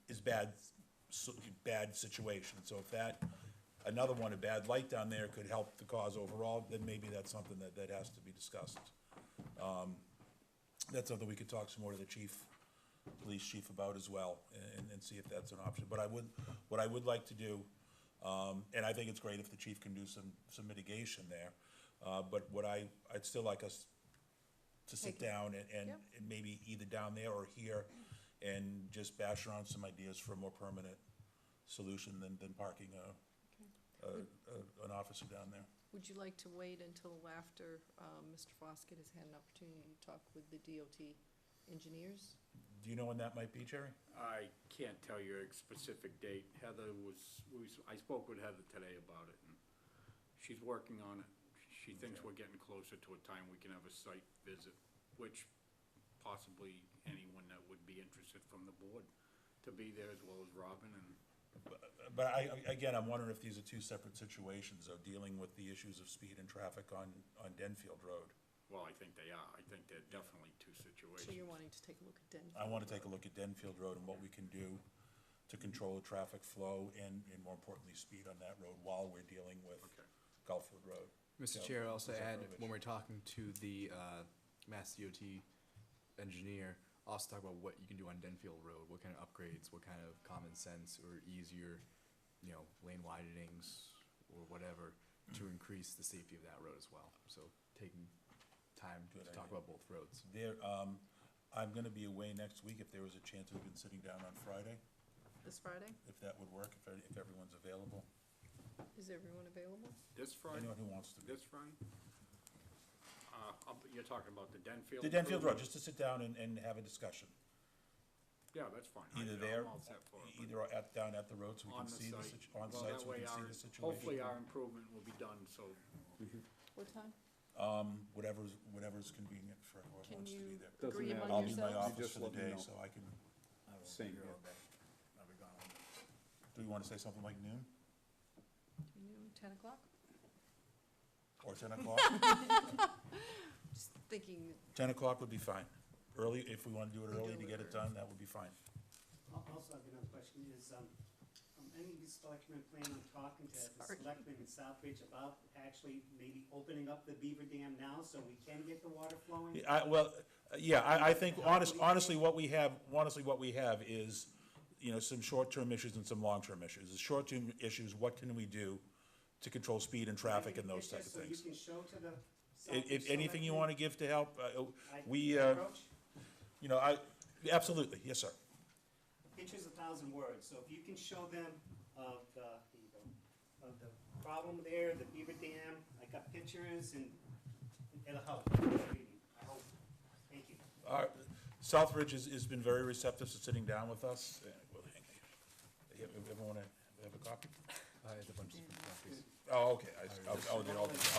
is bad situation. So if another one, a bad light down there could help the cause overall, then maybe that's something that has to be discussed. That's something we could talk some more to the police chief about as well, and see if that's an option. But what I would like to do, and I think it's great if the chief can do some mitigation there, but I'd still like us to sit down and maybe either down there or here and just bash around some ideas for a more permanent solution than parking an officer down there. Would you like to wait until after Mr. Foskett has had an opportunity to talk with the DOT engineers? Do you know when that might be, Jerry? I can't tell you a specific date. I spoke with Heather today about it, and she's working on it. She thinks we're getting closer to a time we can have a site visit, which possibly anyone that would be interested from the board to be there, as well as Robin. And But again, I'm wondering if these are two separate situations, though, dealing with the issues of speed and traffic on Denfield Road. well, I think they are. I think they're definitely two situations. So you're wanting to take a look at Denfield? I want to take a look at Denfield Road and what we can do to control the traffic flow and more importantly, speed on that road while we're dealing with Okay. Gulfwood Road. Mr. Yeah, Chair, I'll also Mr. add, Provich. when we're talking to the Mass DOT engineer, also talk about what you can do on Denfield Road, what kind of upgrades, what kind of common sense or easier, lane widenings or whatever to increase the safety of that road as well. So taking time to Good talk idea. about both roads. I'm gonna be away next week. If there was a chance we've been sitting down on Friday, This Friday? if that would work, if everyone's available. Is everyone available? This Friday, Anyone who wants to. this Friday? You're talking about the Denfield? The Denfield Road, improvement? just to sit down and have a discussion. Yeah, that's fine. Either I'm there, all set for it, but either down at the road so we on can the see the, site. on Well, site that so we way can see our- the situation. Hopefully our improvement will be done, so What time? Whatever's convenient for whoever Can wants to be you there. Doesn't agree matter. among I'll be in my yourselves? office Just for the let me day, know. so I can, I won't Same be here here. all day. I'll be gone all day. do we wanna say something like noon Can you do 10 o'clock? or 10 o'clock? Just thinking, 10 o'clock would be fine. Early, if we wanna do it We early do to it get it early. done, that would be fine. Also, I have another question, is, any of these selectmen plan on talking to the Sorry. selectmen in Southbridge about actually maybe opening up the beaver dam now so we can get the water flowing? I think honestly, what we have is, some short-term issues and some long-term issues. The short-term issues, what can we do to control speed and traffic and those type of things? So you can show to the If Southbridge anything you selectmen, wanna give to help, we, approach? absolutely, yes, sir. Pictures 1,000 words, so if you can show them of the, here you go, of the problem there, the beaver dam, I got pictures and it'll help. I hope. Thank you. Southbridge has been very receptive to sitting down with us. Everyone have a copy? I had a bunch of different copies. Oh, okay,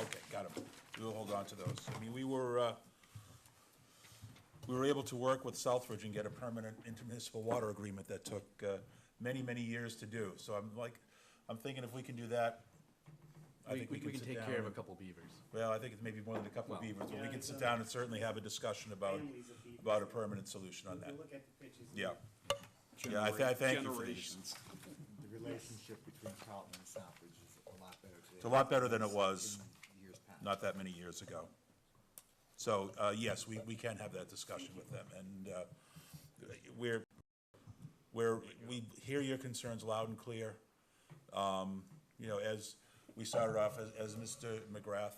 okay, got them. We'll hold on to those. I mean, we were able to work with Southbridge and get a permanent intermunicipal water agreement that took many, many years to do. So I'm thinking if we can do that, I think we can sit take down care of a and- couple beavers. Well, I think it's maybe more than a couple of Well, beavers, but we yeah, can it's sit a- down and certainly have a discussion about Families of beavers. a permanent solution on We'll that. look at the pictures. Yeah. Yeah, I thank you for these. Generations. The relationship between Carlton and Southbridge is a lot better today. It's a lot better than it was in years past. not that many years ago. So, yes, we can have that discussion with them, and we hear your concerns loud and clear. As we started off, as Mr. McGrath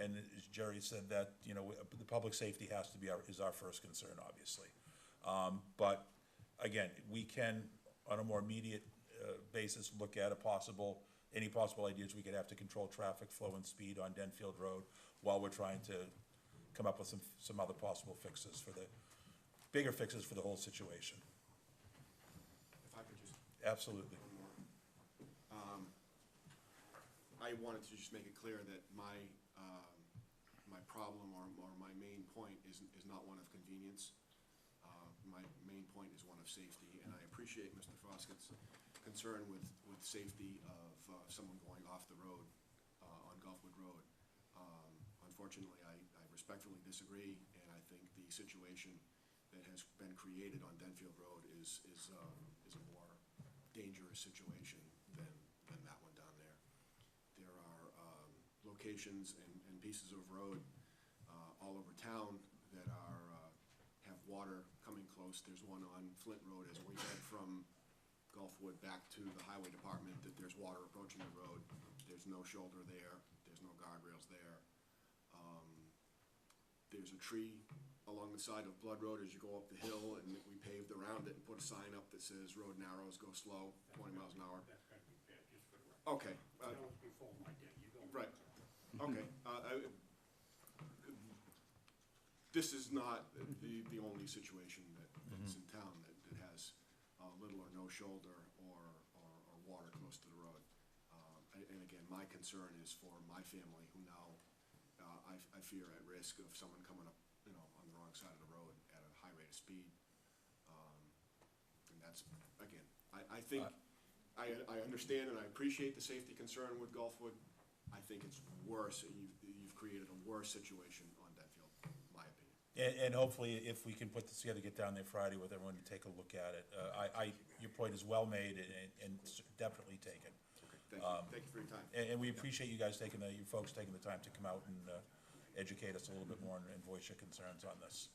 and as Jerry said, that, the public safety is our first concern, obviously. But, again, we can, on a more immediate basis, look at any possible ideas we could have to control traffic flow and speed on Denfield Road while we're trying to come up with some other possible bigger fixes for the whole situation. If I could just, Absolutely. one more. I wanted to just make it clear that my problem or my main point is not one of convenience. My main point is one of safety, and I appreciate Mr. Froskett's concern with safety of someone going off the road on Gulfwood Road. Unfortunately, I respectfully disagree, and I think the situation that has been created on Denfield Road is a more dangerous situation than that one down there. There are locations and pieces of road all over town that have water coming close. There's one on Flint Road as we head from Gulfwood back to the highway department, that there's water approaching the road. There's no shoulder there, there's no guardrails there. There's a tree along the side of Blood Road as you go up the hill, and we paved around it and put a sign up that says road narrows, go slow, 20 miles an hour. that's gonna be fair, just for the record. Okay, That was before my day, you don't. right, okay. This is not the only situation that's in town that has little or no shoulder or water close to the road. And again, my concern is for my family, who now, I fear at risk of someone coming up, on the wrong side of the road at a high rate of speed. And that's, again, I think, I understand and I appreciate the safety concern with Gulfwood. I think it's worse, you've created a worse situation on Denfield, my opinion. And hopefully, if we can put this together, get down there Friday with everyone to take a look at it. Your point is well made and definitely taken. Okay, thank you for your time. And we appreciate you guys you folks taking the time to come out and educate us a little bit more and voice your concerns on this.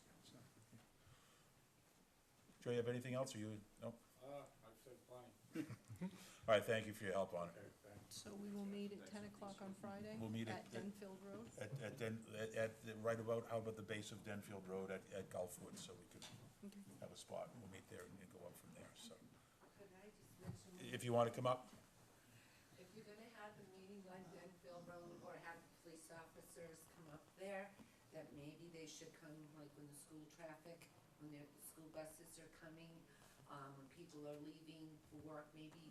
Joe, you have anything else, or you, no? I've said plenty. All right, thank you for your help on it. Okay, thanks. So we will meet at 10 o'clock on Friday? We'll meet At at- Denfield Road? Right about, how about the base of Denfield Road at Gulfwood, so we could Okay. have a spot, and we'll meet there and go up from there, so. Could I just mention, If you want to come up, if you're gonna have a meeting on Denfield Road or have police officers come up there, that maybe they should come like when the school traffic, when the school buses are coming, when people are leaving for work, maybe.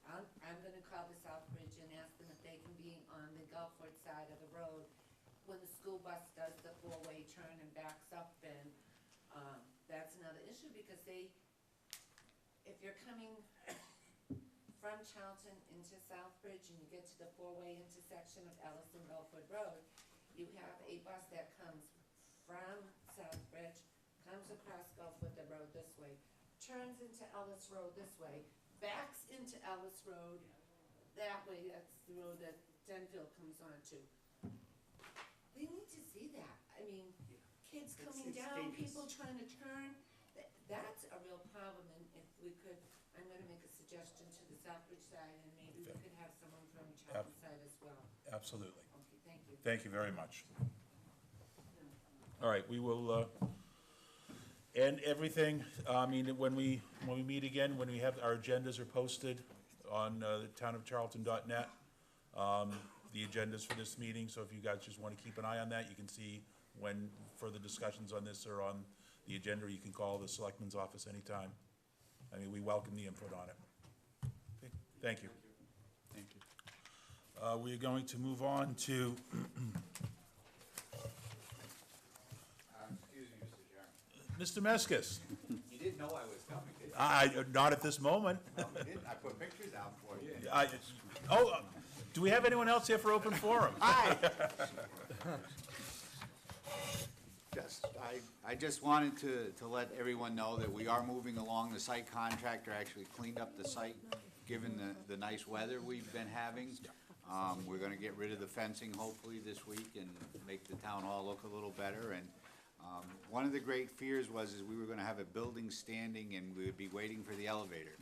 I'm gonna call the Southbridge and ask them if they can be on the Gulfport side of the road when the school bus does the four-way turn and backs up, and, that's another issue, because if you're coming from Charlton into Southbridge and you get to the four-way intersection of Ellis and Gulfwood Road, you have a bus that comes from Southbridge, comes across Gulfwood the road this way, turns into Ellis Road this way, backs into Ellis Road that way. That's the road that Denfield comes onto. They need to see that. I mean, kids coming it's down, dangerous. people trying to turn, that's a real problem, and if we could, I'm gonna make a suggestion to the Southbridge side, and maybe we could have someone from Charlton side as well. absolutely. Okay, thank you. Thank you very much. All right, we will, end everything, I mean, when we meet again, when we have, our agendas are posted on, the townofcharlton.net, the agendas for this meeting, so if you guys just want to keep an eye on that, you can see when further discussions on this are on the agenda, or you can call the selectman's office anytime. I mean, we welcome the input on it. Okay, thank you. Thank you. We are going to move on to, Excuse me, Mr. Chairman. Mr. Meskis. You didn't know I was coming, did you? Not at this moment. No, you didn't. I put pictures out for you. Do we have anyone else here for open forum? Hi. I just wanted to let everyone know that we are moving along. The site contractor actually cleaned up the site, given the nice weather we've been having. We're gonna get rid of the fencing hopefully this week and make the town hall look a little better. And one of the great fears was we were gonna have a building standing and we would be waiting for the elevator.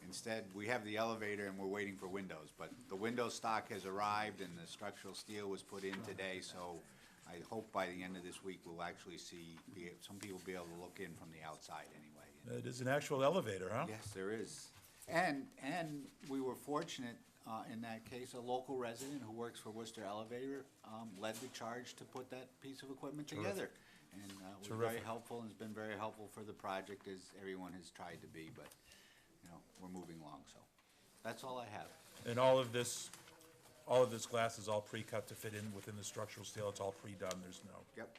Instead, we have the elevator and we're waiting for windows, but the window stock has arrived and the structural steel was put in today, so I hope by the end of this week, we'll actually some people be able to look in from the outside anyway. It is an actual elevator, huh? Yes, there is. And we were fortunate, in that case, a local resident who works for Worcester Elevator, led the charge to put that piece of equipment together. And, was very Terrific. helpful and has been very helpful for the project, as everyone has tried to be, but, we're moving along, so. That's all I have. And all of this glass is all pre-cut to fit in within the structural steel, it's all pre-done, there's no, Yep.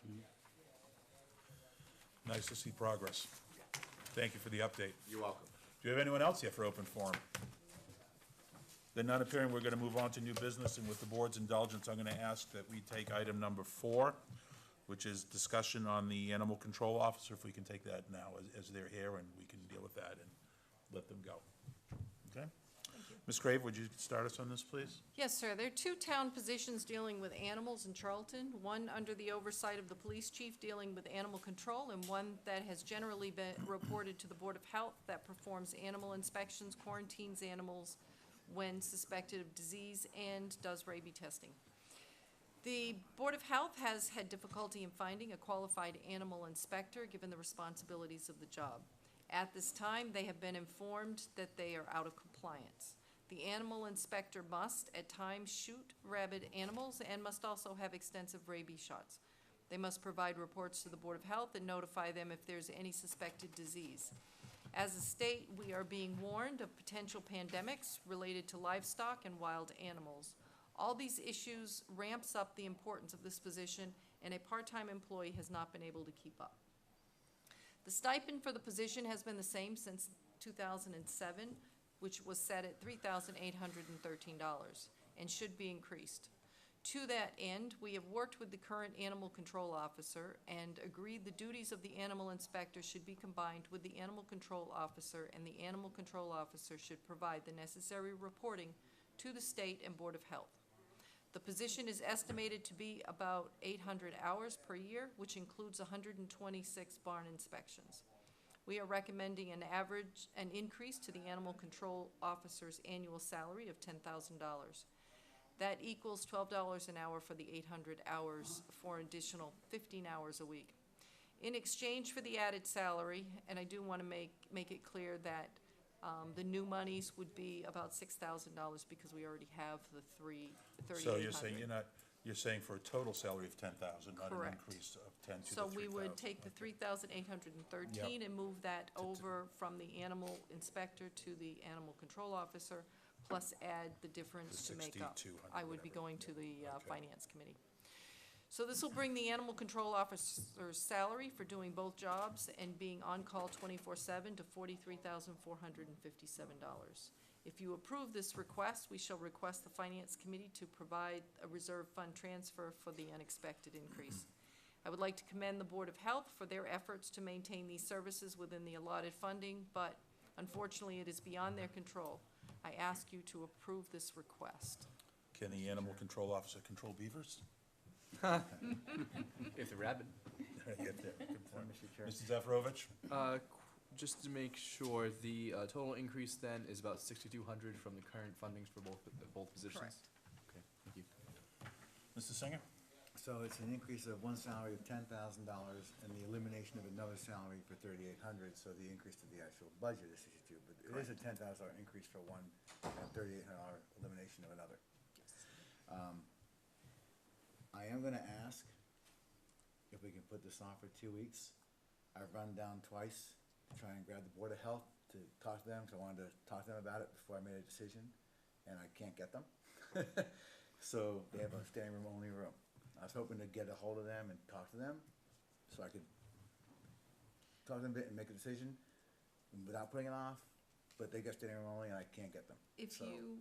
nice to see progress. Thank you for the update. You're welcome. Do you have anyone else here for open forum? Then none appearing, we're gonna move on to new business, and with the board's indulgence, I'm gonna ask that we take item number 4, which is discussion on the animal control officer, if we can take that now, as they're here, and we can deal with that and let them go. Okay? Ms. Crave, would you start us on this, please? Yes, sir. There are 2 town positions dealing with animals in Charlton, one under the oversight of the police chief dealing with animal control, and one that has generally been reported to the Board of Health that performs animal inspections, quarantines animals when suspected of disease, and does rabies testing. The Board of Health has had difficulty in finding a qualified animal inspector, given the responsibilities of the job. At this time, they have been informed that they are out of compliance. The animal inspector must, at times, shoot rabid animals and must also have extensive rabies shots. They must provide reports to the Board of Health and notify them if there's any suspected disease. As a state, we are being warned of potential pandemics related to livestock and wild animals. All these issues ramps up the importance of this position, and a part-time employee has not been able to keep up. The stipend for the position has been the same since 2007, which was set at $3,813, and should be increased. To that end, we have worked with the current animal control officer and agreed the duties of the animal inspector should be combined with the animal control officer, and the animal control officer should provide the necessary reporting to the state and Board of Health. The position is estimated to be about 800 hours per year, which includes 126 barn inspections. We are recommending an increase to the animal control officer's annual salary of $10,000. That equals $12 an hour for the 800 hours for an additional 15 hours a week. In exchange for the added salary, and I do want to make it clear that the new monies would be about $6,000 because we already have the 3,800. So you're saying you're saying for a total salary of 10,000, not an Correct. increase of 10 to the So 3,000. we would take the Okay. 3,813 and move that over from the animal inspector to the animal control officer, plus add the difference The to make up. 6,200, I would be whatever. going to the Okay. finance committee. So this will bring the animal control officer's salary for doing both jobs and being on-call 24/7 to $43,457. If you approve this request, we shall request the finance committee to provide a reserve fund transfer for the unexpected increase. I would like to commend the Board of Health for their efforts to maintain these services within the allotted funding, but unfortunately, it is beyond their control. I ask you to approve this request. Can the animal control officer control beavers? If the rabbit. Get there. Good point. Mr. Chair. Mr. Zafirovich? Just to make sure, the total increase then is about 6,200 from the current fundings for both positions? Correct. Okay, thank you. Mr. Singer? So it's an increase of one salary of $10,000 and the elimination of another salary for $3,800, so the increase to the actual budget is 62, but it is a $10,000 increase for one and $3,800 elimination of another. I am gonna ask if we can put this on for 2 weeks. I've run down twice to try and grab the Board of Health to talk to them, because I wanted to talk to them about it before I made a decision, and I can't get them. So they have a standing room only room. I was hoping to get a hold of them and talk to them, so I could talk to them a bit and make a decision without putting it off, but they got standing room only and I can't get them. If So- you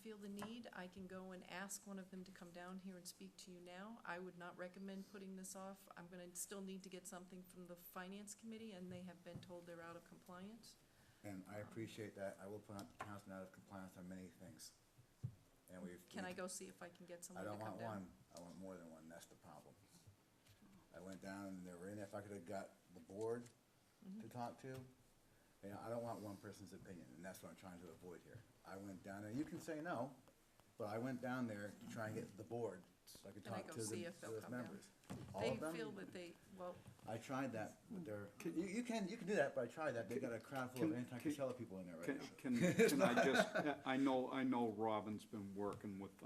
feel the need, I can go and ask one of them to come down here and speak to you now. I would not recommend putting this off. I'm gonna still need to get something from the finance committee, and they have been told they're out of compliance. And I appreciate that. I will put Townsend out of compliance on many things. And Can I go see if I can get I someone to don't come want down? one, I want more than one, that's the problem. I went down and they were in, if I could've got the board to talk to, you know, I don't want one person's opinion, and that's what I'm trying to avoid here. I went down there, you can say no, but I went down there to try and get the board, so I could Can I talk go to see the, if they'll those come down? members. All They of them, feel that they, well, I tried that, but they're, you can do that, but I tried that, they got a crowd full of anti-Casella people in there right now. Can I just, I know Robin's been working with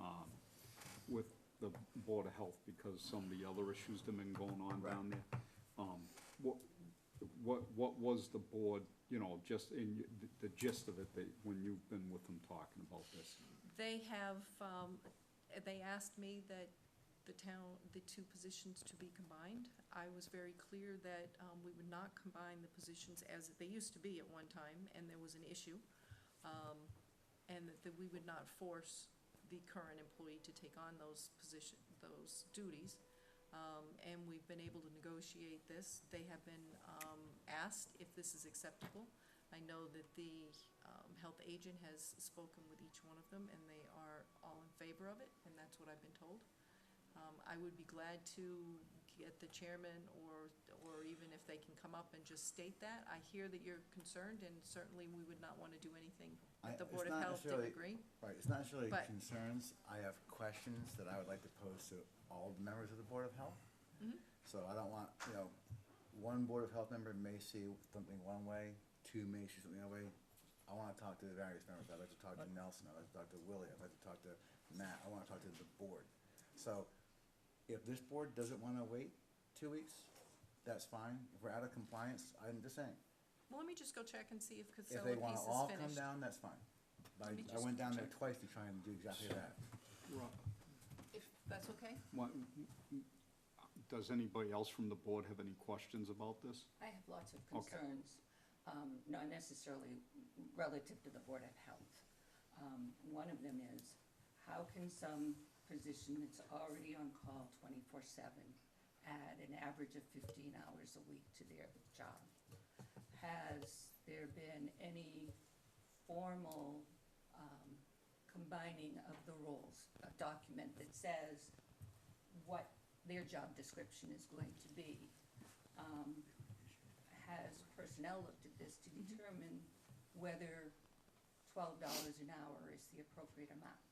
the Board of Health because some of the other issues that have been going on down there. What was the board, you know, just in the gist of it, when you've been with them talking about this? they have, they asked me that the two positions to be combined. I was very clear that we would not combine the positions as they used to be at one time, and there was an issue. And that we would not force the current employee to take on those duties. And we've been able to negotiate this. They have been asked if this is acceptable. I know that the health agent has spoken with each one of them, and they are all in favor of it, and that's what I've been told. I would be glad to get the chairman, or even if they can come up and just state that. I hear that you're concerned, and certainly we would not want to do anything that the It's Board of not Health didn't necessarily- agree. Right, it's not necessarily But- concerns, I have questions that I would like to pose to all the members of the Board of Health. Mhm. So I don't want, you know, one Board of Health member may see something one way, two may see something another way. I wanna talk to the various members, I'd like to talk to Nelson, I'd like to talk to Willie, I'd like to talk to Matt, I wanna talk to the board. So, if this board doesn't wanna wait 2 weeks, that's fine, if we're out of compliance, I'm just saying. Well, let me just go check and see if If Casella they piece wanna is all come finished. down, that's fine. But Let me I just went down there check. twice to try and do exactly that. If that's okay? Does anybody else from the board have any questions about this? I have lots of Okay. concerns, not necessarily relative to the Board of Health. One of them is, how can some position that's already on call 24/7 add an average of 15 hours a week to their job? Has there been any formal combining of the roles, a document that says what their job description is going to be? has personnel looked at this to determine whether $12 an hour is the appropriate amount.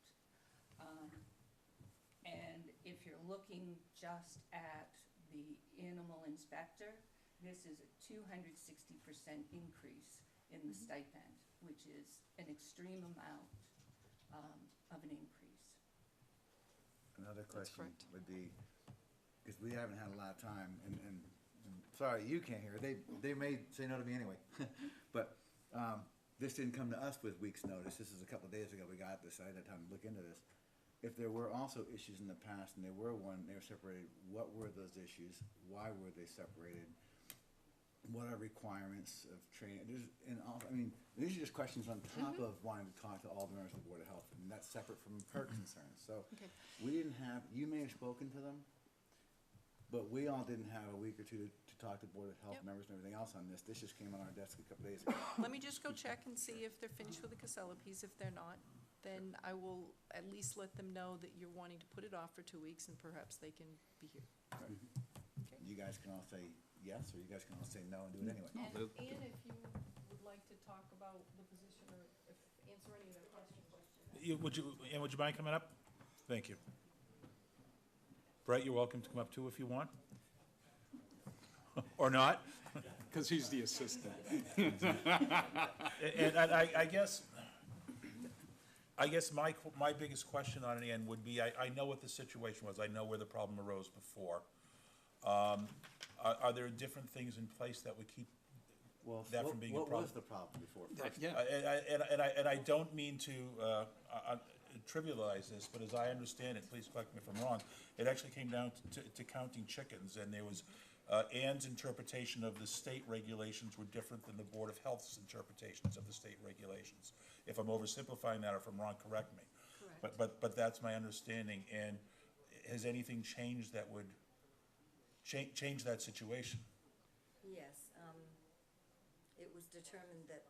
And if you're looking just at the animal inspector, this is a 260% increase in the stipend, which is an extreme amount of an increase. Another question correct. would be, because we haven't had a lot of time, and sorry, you can't hear, they may say no to me anyway. But this didn't come to us with weeks' notice, this is a couple of days ago we got this, I had time to look into this. If there were also issues in the past, and there were they were separated, what were those issues? Why were they separated? What are requirements of training? These are just questions on top of wanting to talk to all the members of the Board of Health, and that's separate from her concerns. So Okay. we didn't have, you may have spoken to them, but we all didn't have a week or two to talk to Board of Health Yep. members and everything else on this. This just came on our desk a couple days ago. Let me just go check and see if they're finished with the Casella piece. If they're not, then I will at least let them know that you're wanting to put it off for 2 weeks, and perhaps they can be here. You guys can all say yes, or you guys can all say no and do it anyway. And if you would like to talk about the position or answer any of their questions. Would you mind coming up? Thank you. Brett, you're welcome to come up too if you want. Or not. Because he's the assistant. And I guess my biggest question on the end would be, I know what the situation was, I know where the problem arose before. Are there different things in place that would keep Well, that from being a what problem? was the problem before? And I don't mean to trivialize this, but as I understand it, please correct me if I'm wrong, it actually came down to counting chickens, and there was, Ann's interpretation of the state regulations were different than the Board of Health's interpretations of the state regulations. If I'm oversimplifying that, or if I'm wrong, correct me. Correct. But that's my understanding, and has anything changed that would change that situation? Yes, it was determined that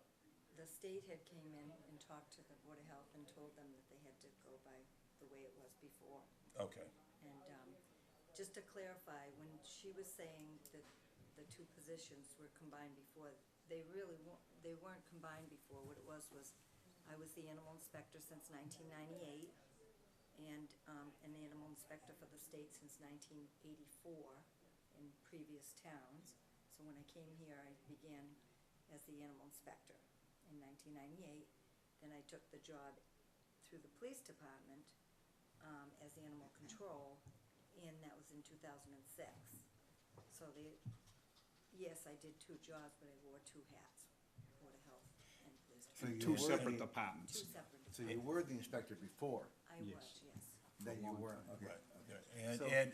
the state had came in and talked to the Board of Health and told them that they had to go by the way it was before. Okay, And just to clarify, when she was saying that the two positions were combined before, they weren't combined before. What it was I was the animal inspector since 1998 and an animal inspector for the state since 1984 in previous towns. So when I came here, I began as the animal inspector in 1998. Then I took the job through the police department as animal control, and that was in 2006. So yes, I did two jobs, but I wore two hats, Board of Health and police So department. you Two were separate the- departments. Two separate So you departments. were the inspector before, I was, yes. then you weren't, okay. right, okay. and, So- and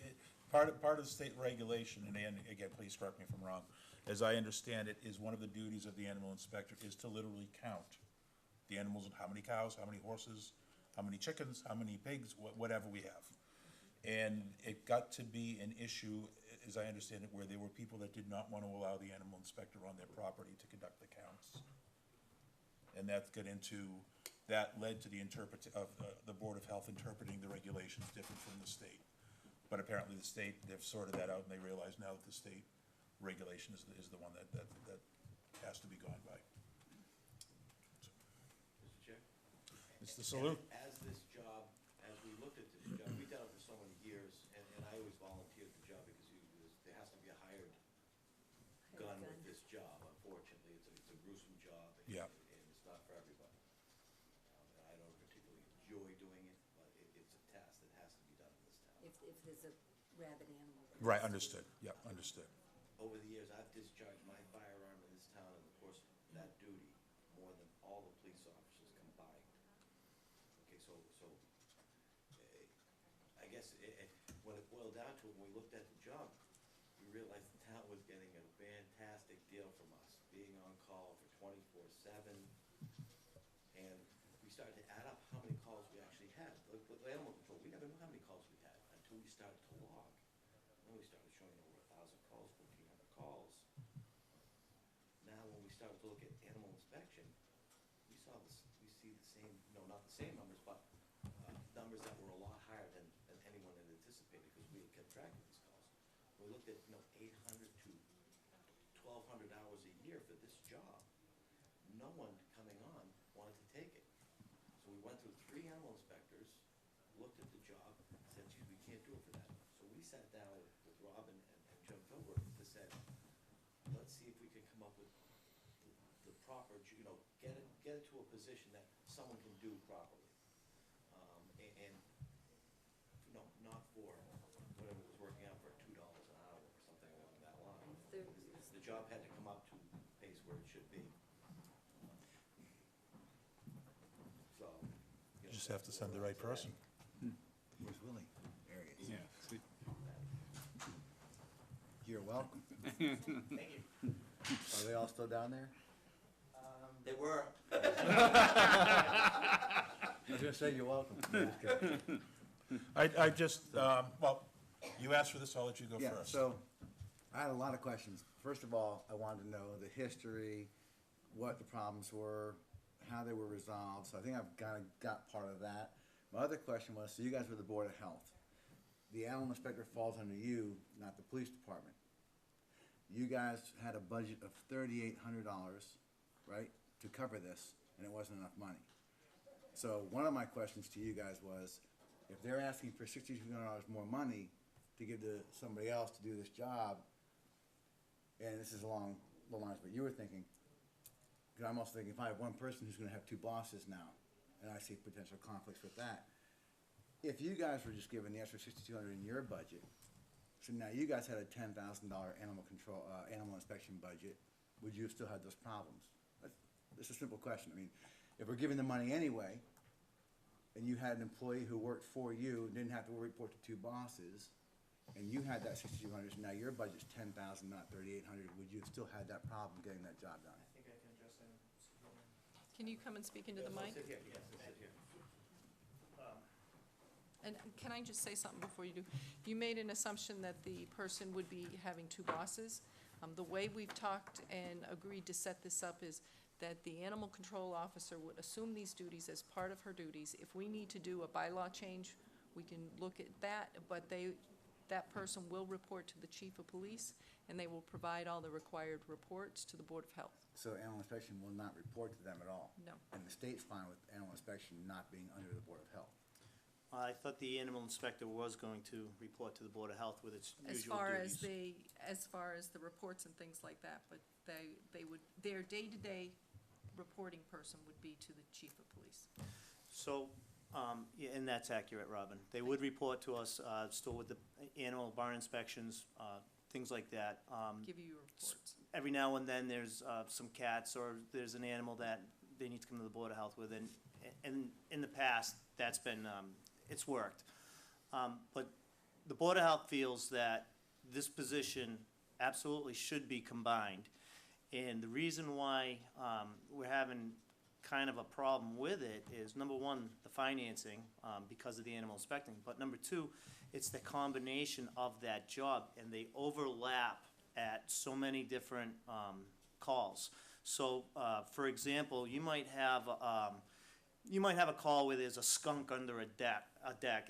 part of the state regulation, and again, please correct me if I'm wrong, as I understand it, is one of the duties of the animal inspector is to literally count the animals, how many cows, how many horses, how many chickens, how many pigs, whatever we have. And it got to be an issue, as I understand it, where there were people that did not want to allow the animal inspector on their property to conduct the counts. And that led to the Board of Health interpreting the regulations different from the state. But apparently the state, they've sorted that out, and they realize now that the state regulation is the one that has to be gone by. Mr. Chair? Mr. Salute? As this job, as we looked at this job, we've done it for so many years, and I always volunteered the job because there has to be a hired gun with this job, unfortunately. It's a gruesome job. Yeah. And it's not for everybody. And I don't particularly enjoy doing it, but it's a task that has to be done in this town. If there's a rabid animal. that Right, has to be- understood, yeah, understood. Over the years, I've discharged my firearm in this town in the course of that duty more than all the police officers combined. Okay, so I guess when it boiled down to it, when we looked at the job, we realized the town was getting a fantastic deal from us, being on call for 24/7. And we started to add up how many calls we actually had. With animal control, we never knew how many calls we had until we started to log. Then we started showing over 1,000 calls, 1,400 calls. Now, when we started to look at animal inspection, we see the same, no, not the same numbers, but numbers that were a lot higher than anyone had anticipated, because we had kept track of these calls. We looked at, 800 to 1,200 hours a year for this job. No one coming on wanted to take it. So we went through 3 animal inspectors, looked at the job, said, geez, we can't do it for that. So we sat down with Robin and Jim Philbrook to say, let's see if we can come up with the proper, get it to a position that someone can do properly. And not for whatever was working out for $2 an hour or something along that line. The job had to come up to the pace where it should be. So. You just have to send the right person. Where's Willie? There he is. Yeah, see, You're welcome. Thank you. Are they all still down there? They were. I was gonna say you're welcome. No, just kidding. I just, well, you asked for this, I'll let you go Yeah, first. so I had a lot of questions. First of all, I wanted to know the history, what the problems were, how they were resolved. So I think I've kind of got part of that. My other question was, so you guys were the Board of Health. The animal inspector falls under you, not the police department. You guys had a budget of $3,800, right, to cover this, and it wasn't enough money. So one of my questions to you guys was, if they're asking for $6,200 more money to give to somebody else to do this job, and this is along the lines of what you were thinking, because I'm also thinking if I have one person who's gonna have 2 bosses now, and I see potential conflicts with that, if you guys were just given the extra $6,200 in your budget, so now you guys had a $10,000 animal inspection budget, would you have still had those problems? It's a simple question. I mean, if we're giving the money anyway, and you had an employee who worked for you and didn't have to report to 2 bosses, and you had that $6,200, so now your budget's $10,000, not $3,800, would you have still had that problem getting that job done? I think I can address that. Can you come and speak into the mic? Sit here, yes, sit here. And can I just say something before you do? You made an assumption that the person would be having 2 bosses. The way we've talked and agreed to set this up is that the animal control officer would assume these duties as part of her duties. If we need to do a bylaw change, we can look at that, but that person will report to the chief of police, and they will provide all the required reports to the Board of Health. So animal inspection will not report to them at all? No. And the state's fine with animal inspection not being under the Board of Health? I thought the animal inspector was going to report to the Board of Health with its usual duties. As far as the reports and things like that, but they would, their day-to-day reporting person would be to the chief of police. So, yeah, and that's accurate, Robin. They would report to us, still with the animal barn inspections, things like that. Give you your reports. Every now and then, there's some cats or there's an animal that they need to come to the Board of Health with, and in the past, that's been, it's worked. But the Board of Health feels that this position absolutely should be combined. And the reason why we're having kind of a problem with it is, number one, the financing, because of the animal inspecting, but number two, it's the combination of that job, and they overlap at so many different calls. So, for example, you might have a call where there's a skunk under a deck,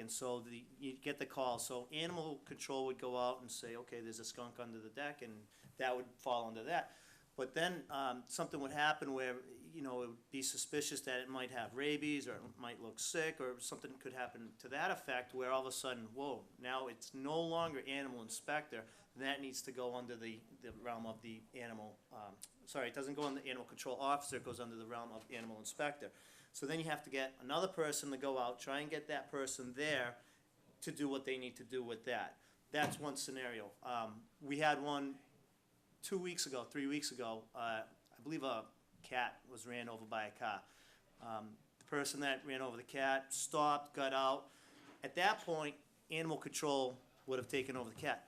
and so you get the call. So animal control would go out and say, okay, there's a skunk under the deck, and that would fall under that. But then something would happen where, it would be suspicious that it might have rabies, or it might look sick, or something could happen to that effect, where all of a sudden, whoa, now it's no longer animal inspector. That needs to go under the realm of the animal, it doesn't go under the animal control officer, it goes under the realm of animal inspector. So then you have to get another person to go out, try and get that person there to do what they need to do with that. That's one scenario. We had one 3 weeks ago, I believe a cat was ran over by a car. The person that ran over the cat stopped, got out. At that point, animal control would have taken over the cat.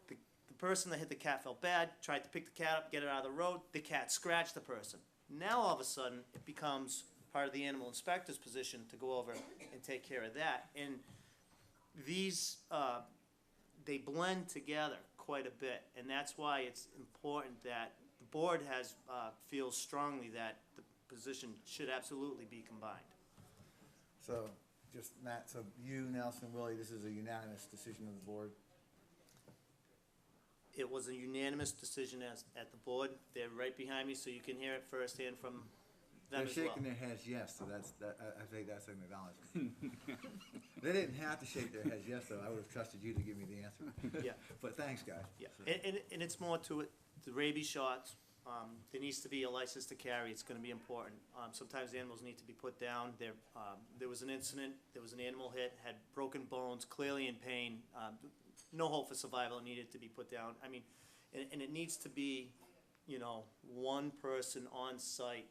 The person that hit the cat felt bad, tried to pick the cat up, get it out of the road. The cat scratched the person. Now all of a sudden, it becomes part of the animal inspector's position to go over and take care of that. And these, they blend together quite a bit, and that's why it's important that the board feels strongly that the position should absolutely be combined. So, just Matt, so you, Nelson, Willie, this is a unanimous decision of the board? It was a unanimous decision at the board. They're right behind me, so you can hear it firsthand from them They're as well. shaking their heads yes, so I think that's an acknowledgement. They didn't have to shake their heads yes, though, I would've trusted you to give me the answer. Yeah. But thanks, guys. Yeah, and it's more to it, the rabies shots, there needs to be a license to carry, it's gonna be important. Sometimes animals need to be put down, there was an incident, there was an animal hit, had broken bones, clearly in pain, no hope for survival, it needed to be put down. I mean, and it needs to be, one person on site.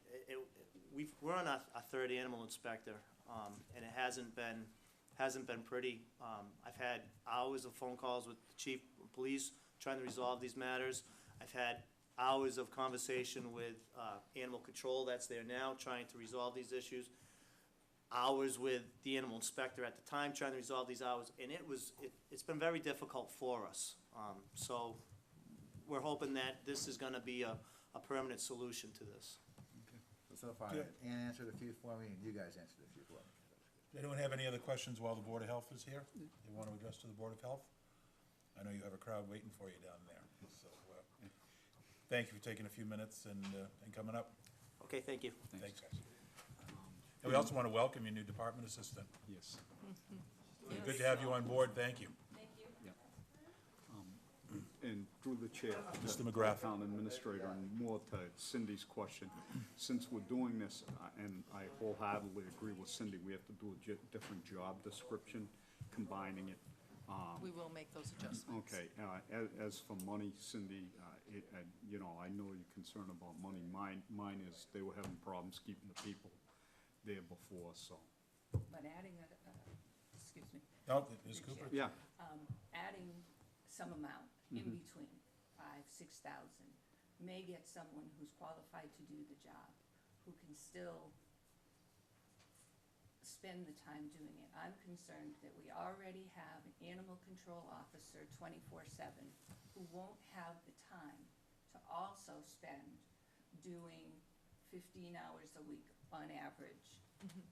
We're on our third animal inspector, and it hasn't been pretty. I've had hours of phone calls with the chief of police trying to resolve these matters. I've had hours of conversation with animal control that's there now, trying to resolve these issues. Hours with the animal inspector at the time, trying to resolve these hours, and it's been very difficult for us. So we're hoping that this is gonna be a permanent solution to this. So far, Good. Ann answered a few for me, and you guys answered a few for me. Does anyone have any other questions while the Board of Health is here? They want to address to the Board of Health? I know you have a crowd waiting for you down there, so, thank you for taking a few minutes and coming up. Okay, thank you. Thanks, guys. And we also want to welcome your new department assistant. Yes. Good to have you on board, thank you. And through the chair. Mr. the McGrath. Town administrator, and more to Cindy's question, since we're doing this, and I wholeheartedly agree with Cindy, we have to do a different job description, combining it. We will make those adjustments. Okay, as for money, Cindy, I know you're concerned about money. Mine is, they were having problems keeping the people there before, so. But adding excuse me, No, Ms. Cooper? Yeah, adding some amount in between, 5,000-6,000, may get someone who's qualified to do the job, who can still spend the time doing it. I'm concerned that we already have an animal control officer 24/7 who won't have the time to also spend doing 15 hours a week on average,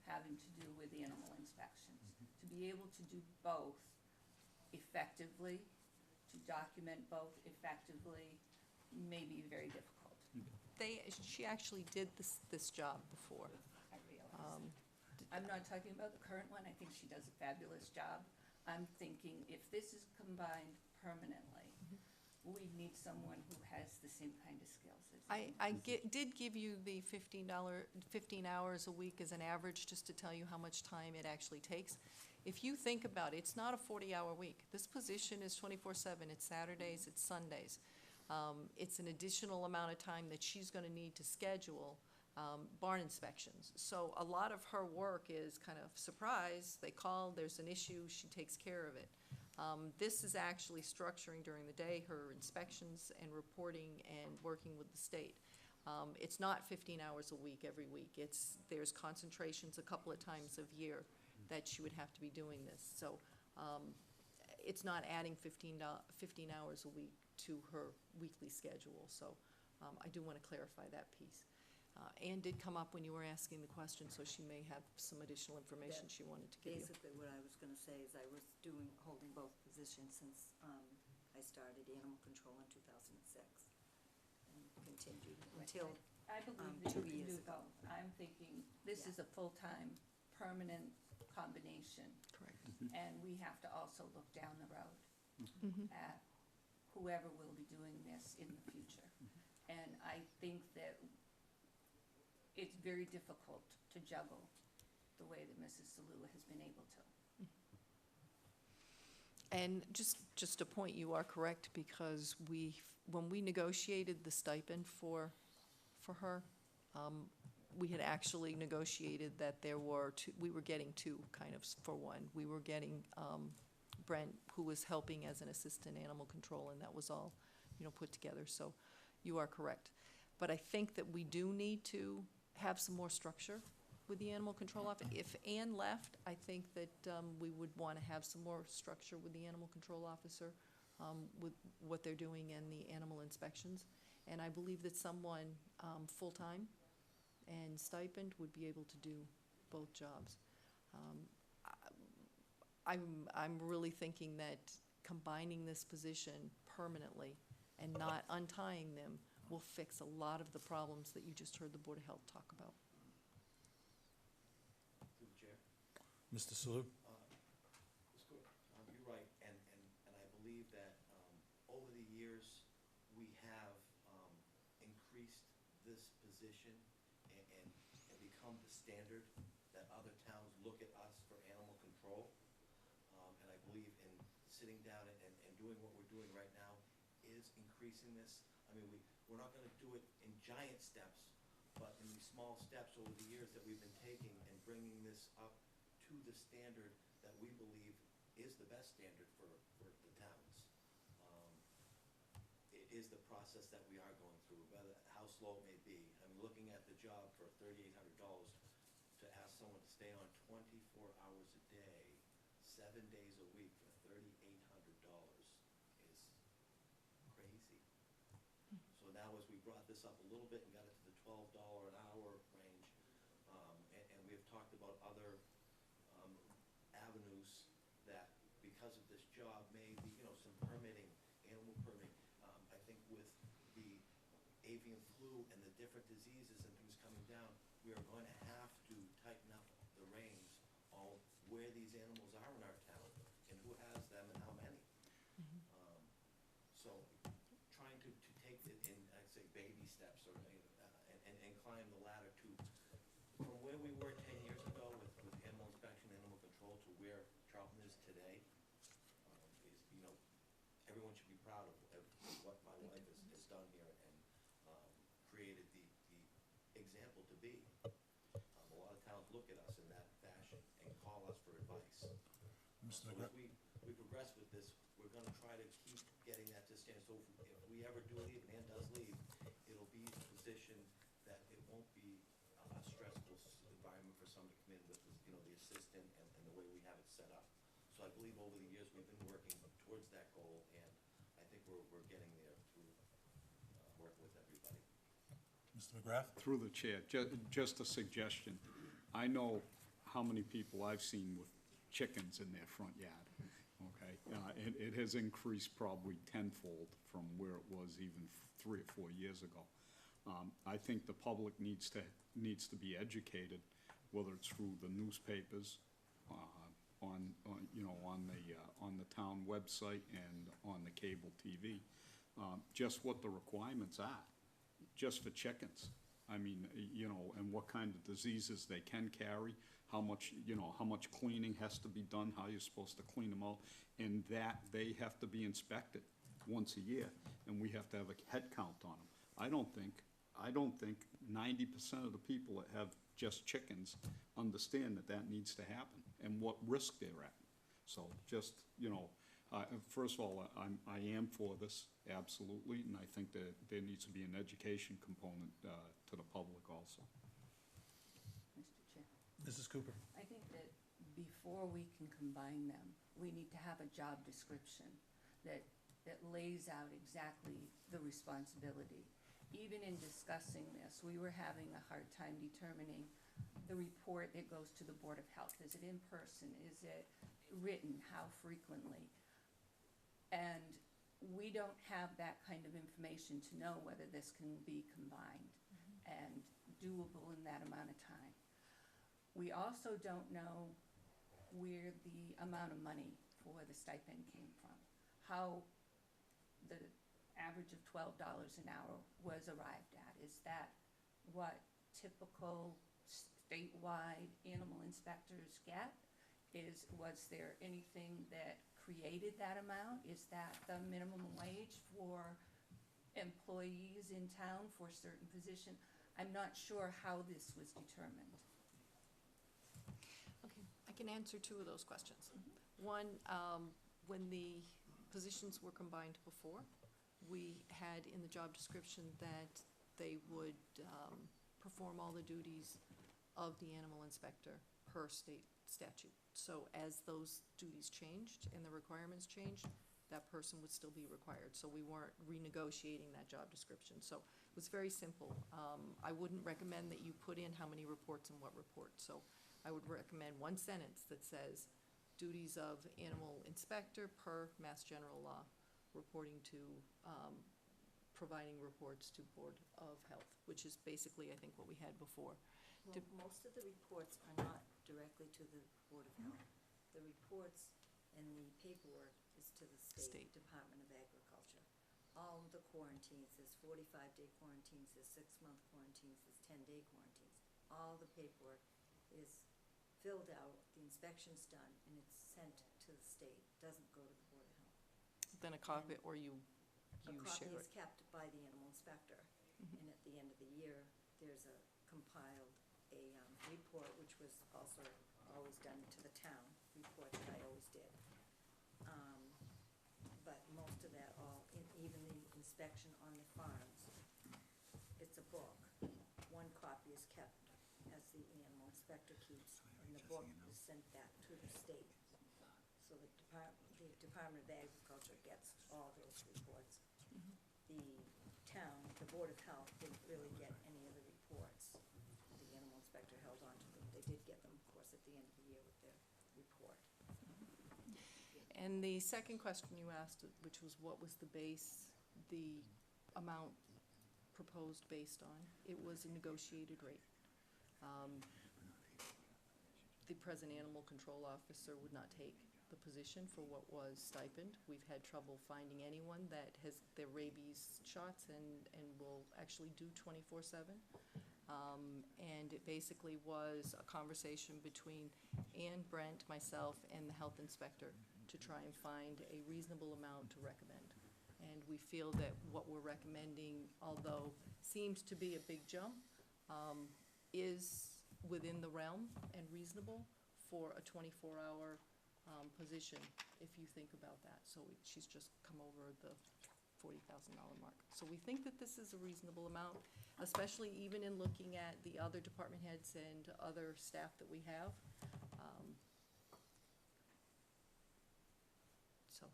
having to do with animal inspections. To be able to do both effectively, to document both effectively, may be very difficult. She actually did this job before. I realize. I'm not talking about the current one, I think she does a fabulous job. I'm thinking if this is combined permanently, we need someone who has the same kind of skills as you. Did give you the 15 hours a week as an average, just to tell you how much time it actually takes. If you think about it, it's not a 40-hour week. This position is 24/7. It's Saturdays, it's Sundays. It's an additional amount of time that she's gonna need to schedule barn inspections. So a lot of her work is kind of surprise, they call, there's an issue, she takes care of it. This is actually structuring during the day her inspections and reporting and working with the state. It's not 15 hours a week every week. There's concentrations a couple of times a year that she would have to be doing this. So it's not adding 15 hours a week to her weekly schedule. So I do want to clarify that piece. Ann did come up when you were asking the question, so she may have some additional information she wanted to give you. Basically, what I was gonna say is I was holding both positions since, I started animal control in 2006. And continued until, I believe that 2 you can years do ago. both. I'm thinking, this is a full-time, permanent combination. Correct. And we have to also look down the road at whoever will be doing this in the future. And I think that it's very difficult to juggle the way that Mrs. Salua has been able to. And just a point, you are correct, because when we negotiated the stipend for her, we had actually negotiated that we were getting two kind of for one. We were getting Brent, who was helping as an assistant animal control, and that was all, put together. So you are correct. But I think that we do need to have some more structure with the animal control office. If Ann left, I think that we would want to have some more structure with the animal control officer, with what they're doing and the animal inspections. And I believe that someone full-time and stipend would be able to do both jobs. I'm really thinking that combining this position permanently and not untying them will fix a lot of the problems that you just heard the Board of Health talk about. Through the chair. Mr. Salou? You're right, and I believe that over the years, we have increased this position and become the standard that other towns look at us for animal control. And I believe in sitting down and doing what we're doing right now is increasing this. I mean, we're not gonna do it in giant steps, but in these small steps over the years that we've been taking and bringing this up to the standard that we believe is the best standard for the towns. It is the process that we are going through, whether, how slow it may be. I mean, looking at the job for $3,800, to ask someone to stay on 24 hours a day, 7 days a week for $3,800 is crazy. So now as we brought this up a little bit and got it to the $12 an hour range, and we've talked about other avenues that, because of this job, may be, some permitting, animal permitting. I think with the avian flu and the different diseases and things coming down, we are going to have to tighten up the reins on where these animals are in our town and who has them and how many. So trying to take it in, I'd say, baby steps, or and climb the ladder to from where we were 10 years ago with animal inspection, animal control, to where Charlton is today. Is, everyone should be proud of what my wife has done here and created the example to be. A lot of towns look at us in that fashion and call us for advice. So as we progress with this, we're gonna try to keep getting that to stand. So if we ever do leave, and Ann does leave, it'll be a position that it won't be a stressful environment for someone to come in with, the assistant and the way we have it set up. So I believe over the years, we've been working towards that goal, and I think we're getting there through working with everybody. Mr. McGrath? Through the chair, just a suggestion. I know how many people I've seen with chickens in their front yard, okay? It has increased probably tenfold from where it was even 3 or 4 years ago. I think the public needs to be educated, whether it's through the newspapers, on the town website and on the cable TV, just what the requirements are, just for chickens. I mean, and what kind of diseases they can carry, how much cleaning has to be done, how you're supposed to clean them out, and that they have to be inspected once a year, and we have to have a head count on them. I don't think 90% of the people that have just chickens understand that needs to happen and what risk they're at. So just, first of all, I am for this, absolutely, and I think that there needs to be an education component to the public also. Mr. Chair. Mrs. Cooper? I think that before we can combine them, we need to have a job description that lays out exactly the responsibility. Even in discussing this, we were having a hard time determining the report that goes to the Board of Health. Is it in person? Is it written? How frequently? And we don't have that kind of information to know whether this can be combined and doable in that amount of time. We also don't know where the amount of money for the stipend came from, how the average of $12 an hour was arrived at. Is that what typical statewide animal inspectors get? Was there anything that created that amount? Is that the minimum wage for employees in town for a certain position? I'm not sure how this was determined. Okay, I can answer 2 of those questions. One, when the positions were combined before, we had in the job description that they would perform all the duties of the animal inspector per state statute. So as those duties changed and the requirements changed, that person would still be required. So we weren't renegotiating that job description. So it was very simple. I wouldn't recommend that you put in how many reports and what report. So I would recommend one sentence that says, duties of animal inspector per Mass General Law, reporting to providing reports to Board of Health, which is basically, I think, what we had before. Well, most of the reports are not directly to the Board of Health. The reports and the paperwork is to the State State. Department of Agriculture. All of the quarantines, there's 45-day quarantines, there's 6-month quarantines, there's 10-day quarantines. All the paperwork is filled out, the inspection's done, and it's sent to the state, doesn't go to the Board of Health. Then a copy, or you A copy share is it. kept by the animal inspector, Mhm. and at the end of the year, there's a compiled, report, which was also always done to the town, report that I always did. But most of that even the inspection on the farms, it's a book. One copy is kept as the animal inspector keeps, and the book is sent back to the state. So the Department of Agriculture gets all those reports. The town, the Board of Health didn't really get any of the reports. The animal inspector held on to them. They did get them, of course, at the end of the year with their report. And the second question you asked, which was what was the base, the amount proposed based on, it was a negotiated rate. The present animal control officer would not take the position for what was stipend. We've had trouble finding anyone that has their rabies shots and will actually do 24/7. And it basically was a conversation between Ann, Brent, myself, and the health inspector to try and find a reasonable amount to recommend. And we feel that what we're recommending, although seems to be a big jump, is within the realm and reasonable for a 24-hour position, if you think about that. So she's just come over the $40,000 mark. So we think that this is a reasonable amount, especially even in looking at the other department heads and other staff that we have. So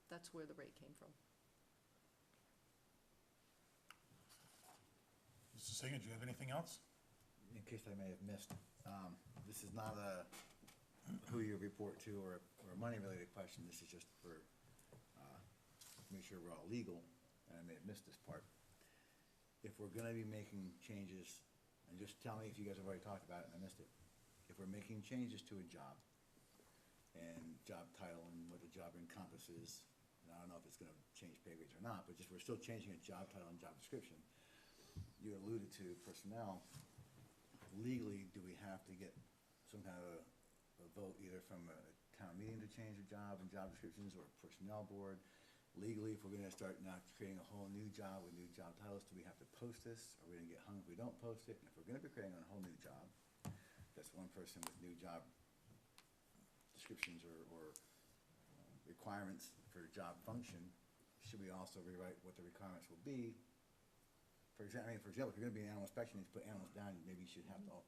that's where the rate came from. Mr. Singer, do you have anything else? In case I may have missed, this is not a who you report to or a money-related question. This is just for, make sure we're all legal, and I may have missed this part. If we're gonna be making changes, and just tell me if you guys have already talked about it and I missed it. If we're making changes to a job, and job title and what the job encompasses, and I don't know if it's gonna change pay rates or not, but just we're still changing a job title and job description. You alluded to personnel. Legally, do we have to get some kind of a vote either from a town meeting to change the job and job descriptions, or a personnel board? Legally, if we're gonna start now creating a whole new job with new job titles, do we have to post this? Are we gonna get hung if we don't post it? And if we're gonna be creating a whole new job, that's one person with new job descriptions or requirements for job function, should we also rewrite what the requirements will be? For example, if you're gonna be an animal inspection, you put animals down, maybe you should have to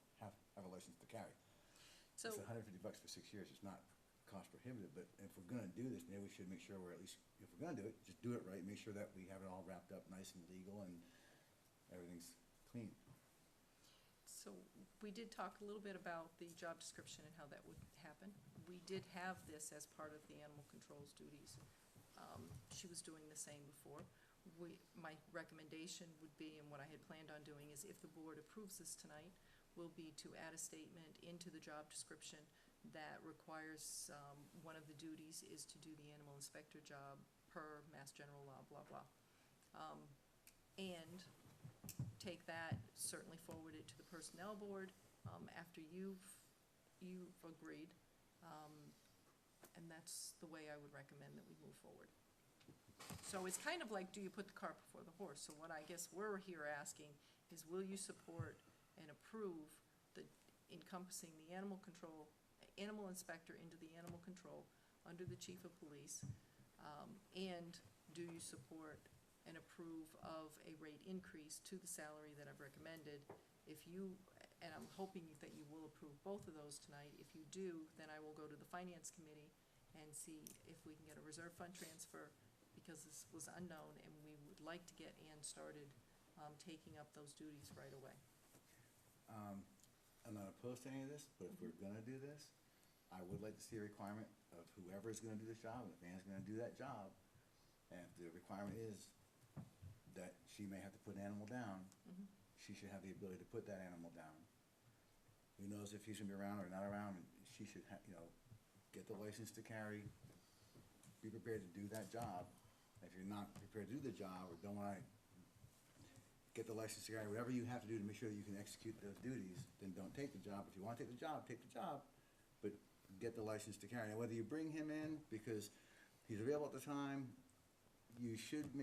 have a license to carry. So, It's $150 for 6 years, it's not cost prohibitive, but if we're gonna do this, maybe we should make sure we're at least, if we're gonna do it, just do it right, make sure that we have it all wrapped up nice and legal and everything's clean. so we did talk a little bit about the job description and how that would happen. We did have this as part of the animal control's duties. She was doing the same before. My recommendation would be, and what I had planned on doing, is if the board approves this tonight, will be to add a statement into the job description that requires, one of the duties is to do the animal inspector job per Mass General Law, blah, blah. And take that, certainly forward it to the personnel board, after you've agreed. And that's the way I would recommend that we move forward. So it's kind of like, do you put the cart before the horse? So what I guess we're here asking is, will you support and approve the encompassing the animal inspector into the animal control under the chief of police? And do you support and approve of a rate increase to the salary that I've recommended? If you, and I'm hoping that you will approve both of those tonight. If you do, then I will go to the finance committee and see if we can get a reserve fund transfer, because this was unknown, and we would like to get Ann started taking up those duties right away. I'm not opposed to any of this, but if we're gonna do this, I would like to see a requirement of whoever's gonna do this job, and if Ann's gonna do that job, and if the requirement is that she may have to put an animal down, she should have the ability to put that animal down. Who knows if he's gonna be around or not around, and she should get the license to carry, be prepared to do that job. If you're not prepared to do the job or don't wanna get the license to carry, whatever you have to do to make sure that you can execute those duties, then don't take the job. If you wanna take the job, but get the license to carry. Now, whether you bring him in because he's available at the time, you should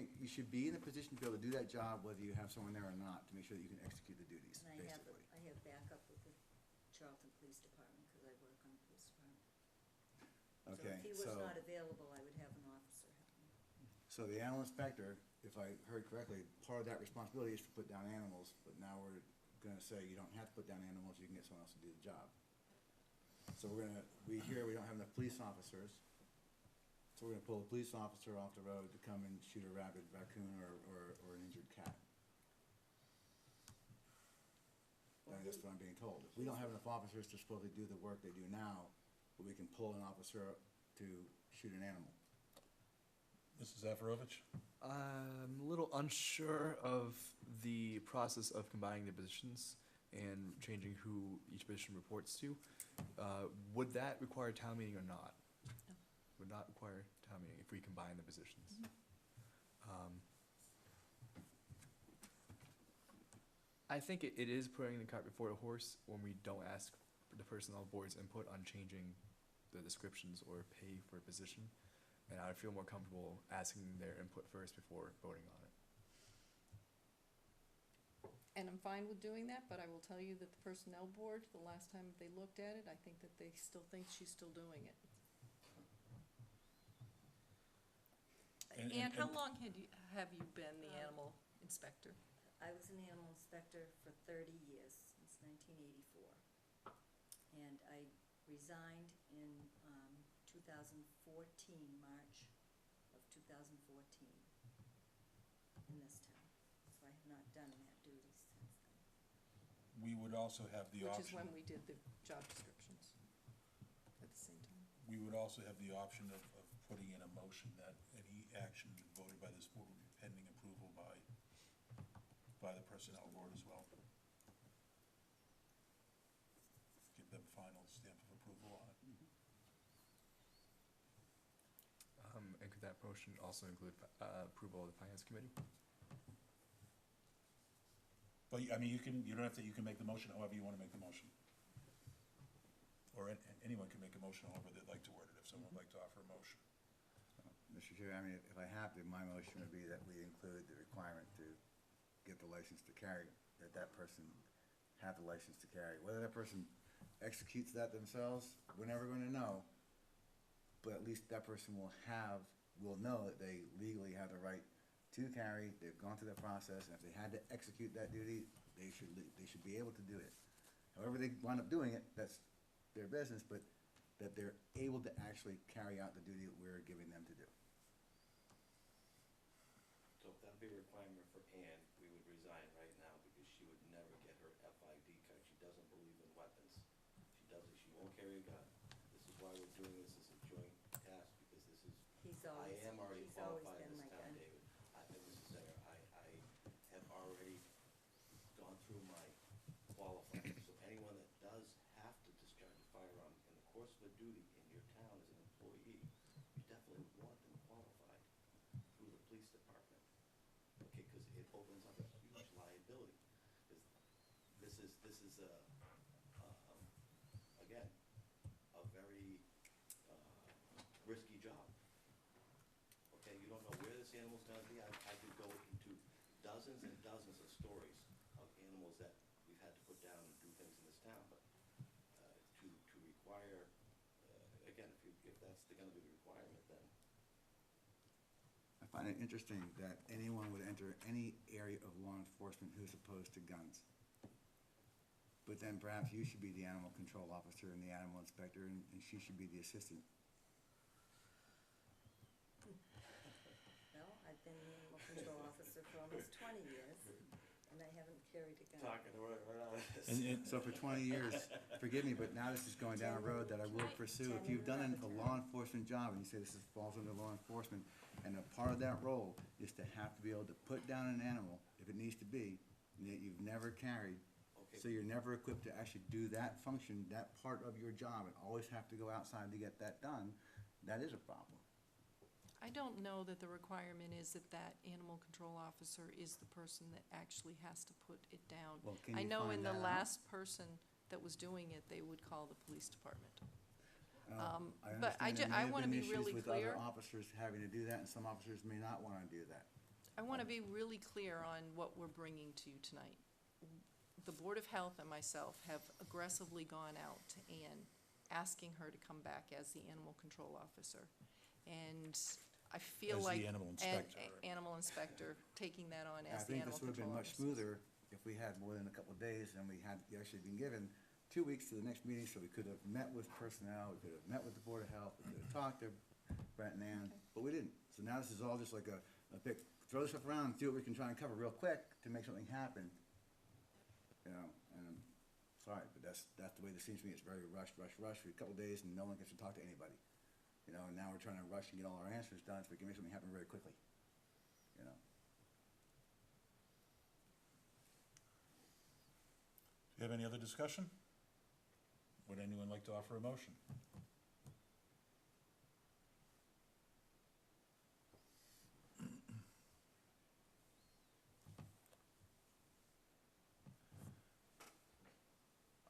be in a position to be able to do that job, whether you have someone there or not, to make sure that you can execute the duties, And basically. I have backup with the Charlton Police Department, because I work on the police department. Okay, So if he was not available, I would have an officer help me. so the animal inspector, if I heard correctly, part of that responsibility is to put down animals, but now we're gonna say you don't have to put down animals, you can get someone else to do the job. So we don't have enough police officers, so we're gonna pull a police officer off the road to come and shoot a rabid raccoon or an injured cat. I mean, that's what I'm being told. If we don't have enough officers to supposedly do the work they do now, but we can pull an officer to shoot an animal. Mrs. Zafirovich? I'm a little unsure of the process of combining the positions and changing who each position reports to. Would that require town meeting or not? No. Would not require town meeting if we combine the positions. I think it is putting the cart before the horse when we don't ask the personnel board's input on changing the descriptions or pay for a position. And I would feel more comfortable asking their input first before voting on it. And I'm fine with doing that, but I will tell you that the personnel board, the last time they looked at it, I think that they still think she's still doing it. And how long have you been the animal inspector? I was an animal inspector for 30 years, since 1984. And I resigned in 2014, March of 2014, in this town. So I have not done that duty since then. We would also have the option. Which is when we did the job descriptions at the same time. We would also have the option of putting in a motion that any action voted by this board would be pending approval by the personnel board as well. Give them final stamp of approval on it. And could that motion also include approval of the finance committee? But, I mean, you don't have to, you can make the motion however you want to make the motion. Or anyone can make a motion however they'd like to word it, if someone would like to offer a motion. Mr. Chair, I mean, if I have to, my motion would be that we include the requirement to get the license to carry, that person have the license to carry. Whether that person executes that themselves, we're never gonna know, but at least that person will know that they legally have the right to carry, they've gone through that process, and if they had to execute that duty, they should be able to do it. However they wind up doing it, that's their business, but that they're able to actually carry out the duty that we're giving them to do. So if that'd be a requirement for Ann, we would resign right now because she would never get her FID card. She doesn't believe in weapons. She won't carry a gun. This is why we're doing this as a joint task, because this is, I am already qualified in this town, David. Mrs. Singer, I have already gone through my qualifying. So anyone that does have to discharge a firearm in the course of a duty in your town as an employee, you definitely would want them qualified through the police department. Okay, because it opens up a huge liability. This is again, a very risky job. Okay, you don't know where this animal's gonna be. I could go into dozens and dozens of stories of animals that we've had to put down and do things in this town, but to require, again, if that's gonna be the requirement, then. I find it interesting that anyone would enter any area of law enforcement who's opposed to guns. But then perhaps you should be the animal control officer and the animal inspector, and she should be the assistant. Well, I've been the animal control officer for almost 20 years, and I haven't carried a gun. Talking right out of this. And So for 20 years, forgive me, but now this is going down a road that I will pursue. If you've done a law enforcement job and you say this falls under law enforcement, and a part of that role is to have to be able to put down an animal if it needs to be, and that you've never carried, Okay. so you're never equipped to actually do that function, that part of your job, and always have to go outside to get that done, that is a problem. I don't know that the requirement is that that animal control officer is the person that actually has to put it down. Well, can I you know in find the that out? last person that was doing it, they would call the police department. I but I understand there may I have wanna been be issues really with clear. other officers having to do that, and some officers may not want to do that. I want to be really clear on what we're bringing to you tonight. The Board of Health and myself have aggressively gone out and asking her to come back as the animal control officer. And I feel As the like. animal and- inspector, right. Animal inspector, taking that on I as the think animal this would have control been much officer. smoother if we had more than a couple of days and we had actually been given 2 weeks to the next meeting, so we could have met with personnel, we could have met with the Board of Health, we could have talked to Brent and Ann, but we didn't. So now this is all just like a big, throw this stuff around and see what we can try and cover real quick to make something happen. You know, and I'm sorry, but that's the way this seems to me. It's very rush for a couple of days and no one gets to talk to anybody. You know, and now we're trying to rush and get all our answers done so we can make something happen very quickly, you know. Do you have any other discussion? Would anyone like to offer a motion?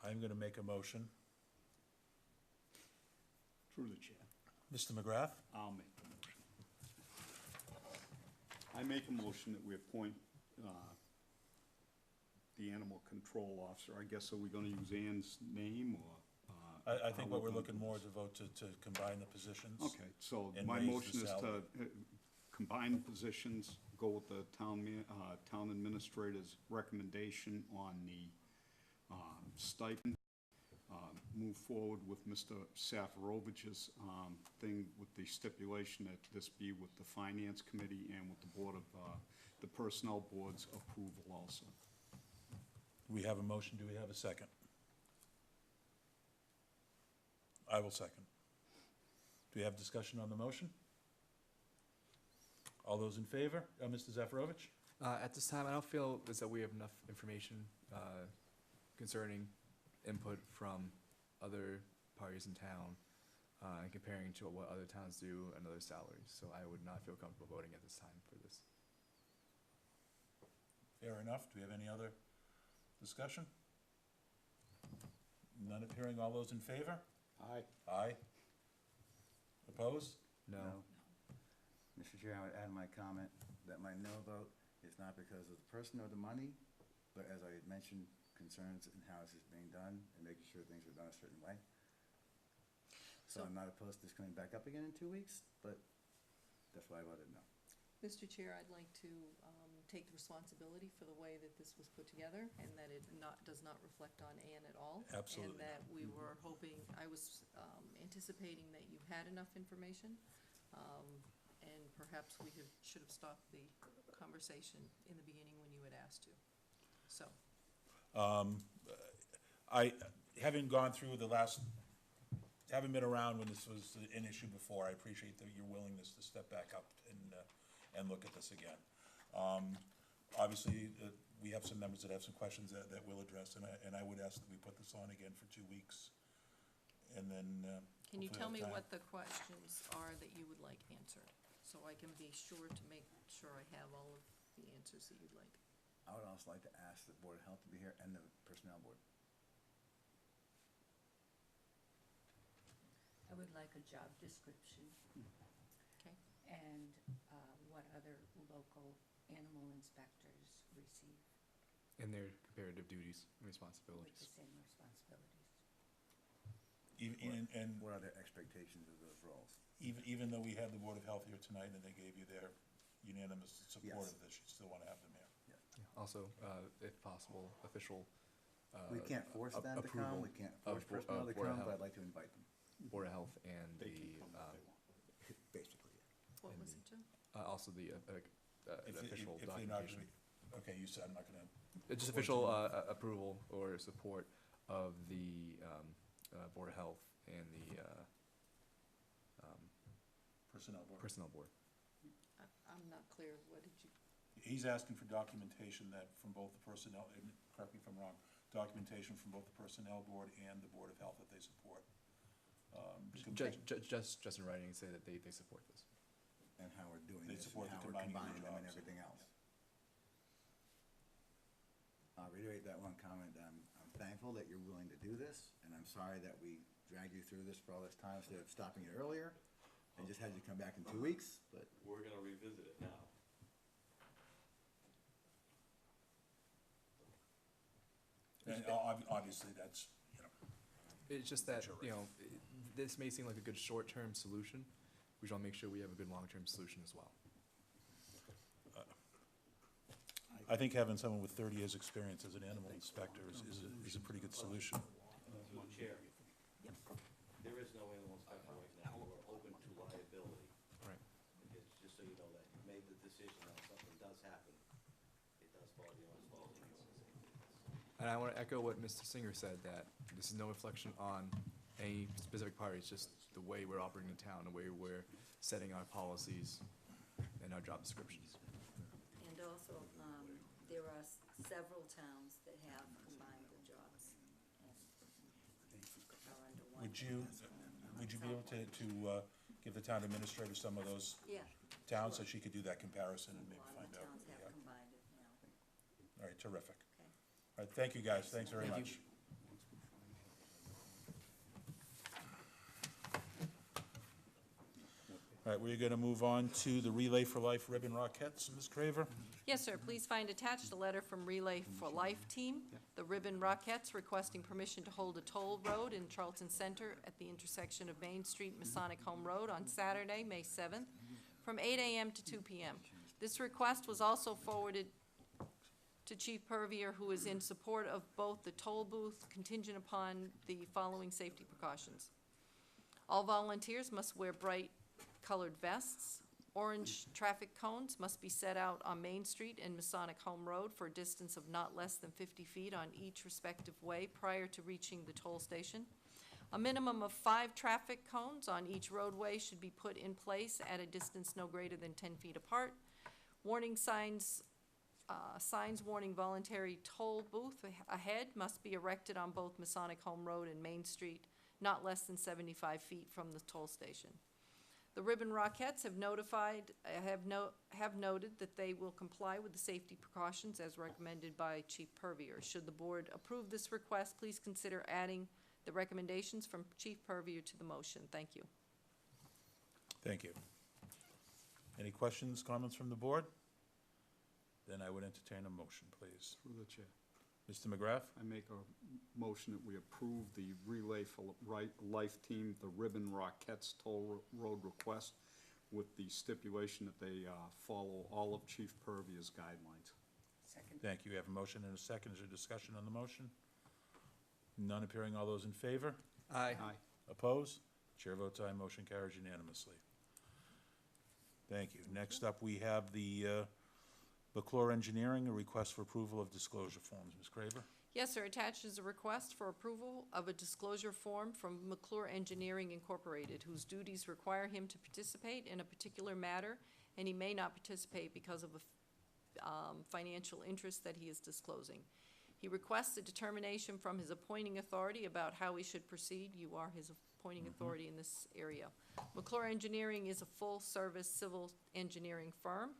I'm going to make a motion. Through the chair. Mr. McGrath? I'll make the motion. I make a motion that we appoint the animal control officer. I guess, are we gonna use Ann's name, or? I think how what we're gonna looking do more this? is a vote to combine the positions. Okay, so and my raise the motion is to salary. combine the positions, go with the town administrator's recommendation on the stipend, move forward with Mr. Safarovich's thing with the stipulation that this be with the Finance Committee and with the Board of, the Personnel Board's approval also. We have a motion, do we have a second? I will second. Do we have discussion on the motion? All those in favor? Mr. Zafirovich? At this time, I don't feel as though we have enough information concerning input from other parties in town and comparing to what other towns do and other salaries. So I would not feel comfortable voting at this time for this. Fair enough. Do we have any other discussion? None appearing. All those in favor? Aye. Aye. Opposed? No. Mr. Chair, I would add my comment that my no vote is not because of the person or the money, but as I had mentioned, concerns in how this is being done and making sure things are done a certain way. So I'm not opposed to this coming back up again in 2 weeks, but that's why I voted no. Mr. Chair, I'd like to take the responsibility for the way that this was put together and that it does not reflect on Ann at all. Absolutely And that we were hoping, I was anticipating that you had enough information. And perhaps we should have stopped the conversation in the beginning when you had asked to. So, having gone through having been around when this was an issue before, I appreciate your willingness to step back up and look at this again. Obviously, we have some members that have some questions that we'll address, and I would ask that we put this on again for 2 weeks, and then can you hopefully tell me have time. what the questions are that you would like answered? So I can be sure to make sure I have all of the answers that you'd like. I would also like to ask the Board of Health to be here and the Personnel Board. I would like a job description Okay? and what other local animal inspectors receive And their comparative duties and with responsibilities. the same responsibilities. And What are their expectations of those roles? even though we had the Board of Health here tonight and they gave you their unanimous support Yes. of this, you still want to have them here. Yeah. Also, if possible, official We can't force them to approval come, we can't of force personnel to Board of come, but Health. I'd like to invite them, Board of Health and They can the, come if they want. basically. What And was it, Jim? also the If official they're not documentation. Okay, you said, I'm not gonna. Just official approval or support of the Board of Health and the Personnel board. Personnel Board. I'm not clear, what did you, He's asking for documentation that from both the personnel, and correct me if I'm wrong, documentation from both the personnel board and the Board of Health that they support. Just in writing, say that they support this. And how we're doing They this, and support the how we're combining of combining them and jobs. everything else. I'll reiterate that one comment, I'm thankful that you're willing to do this, and I'm sorry that we dragged you through this for all this time instead of stopping it earlier, and just had you come back in 2 weeks, but We're gonna revisit it now. And obviously, that's, you know, It's just that, this may seem like a good short-term solution. We should all make sure we have a good long-term solution as well. I think having someone with 30 years' experience as an animal inspector is a pretty good solution. Through the chair. There is no animal inspector right now. We're open to liability. Right. It's just so you know that you made the decision that if something does happen, it does fall, the onus falls on you. And I want to echo what Mr. Singer said, that this is no reflection on any specific party, it's just the way we're operating in town, the way we're setting our policies and our job descriptions. And also, there are several towns that have combined the jobs and are under one. Would you be able to give the town administrator some of those Yeah. towns so she could do that comparison and A maybe lot find of out? towns have Yeah. combined it now. All right, terrific. Okay. All right, thank you, guys, thanks very much. All right, we're gonna move on to the Relay for Life Ribbon Rockettes, Ms. Craver. yes, sir, please find attached a letter from Relay for Life Team, the Ribbon Rockettes, requesting permission to hold a toll road in Charlton Center at the intersection of Main Street and Masonic Home Road on Saturday, May 7th, from 8 a.m. to 2 p.m. This request was also forwarded to Chief Purvier, who is in support of both the toll booth contingent upon the following safety precautions. All volunteers must wear bright colored vests. Orange traffic cones must be set out on Main Street and Masonic Home Road for a distance of not less than 50 feet on each respective way prior to reaching the toll station. A minimum of 5 traffic cones on each roadway should be put in place at a distance no greater than 10 feet apart. Warning signs warning voluntary toll booth ahead must be erected on both Masonic Home Road and Main Street, not less than 75 feet from the toll station. The Ribbon Rockettes have noted that they will comply with the safety precautions as recommended by Chief Purvier. Should the board approve this request, please consider adding the recommendations from Chief Purvier to the motion. Thank you. Thank you. Any questions, comments from the board? Then I would entertain a motion, please. Through the chair. Mr. McGrath? I make a motion that we approve the Relay for Life Team, the Ribbon Rockettes Toll Road request with the stipulation that they follow all of Chief Purvier's guidelines. second. Thank you. We have a motion and a second. Is there discussion on the motion? None appearing. All those in favor? Aye. Aye. Opposed? Chair votes aye. Motion carries unanimously. Thank you. Next up, we have the McClure Engineering, a request for approval of disclosure forms. Ms. Craver? Yes, sir. Attached is a request for approval of a disclosure form from McClure Engineering Incorporated, whose duties require him to participate in a particular matter, and he may not participate because of a financial interest that he is disclosing. He requests a determination from his appointing authority about how he should proceed. You are his appointing authority in this area. McClure Engineering is a full-service civil engineering firm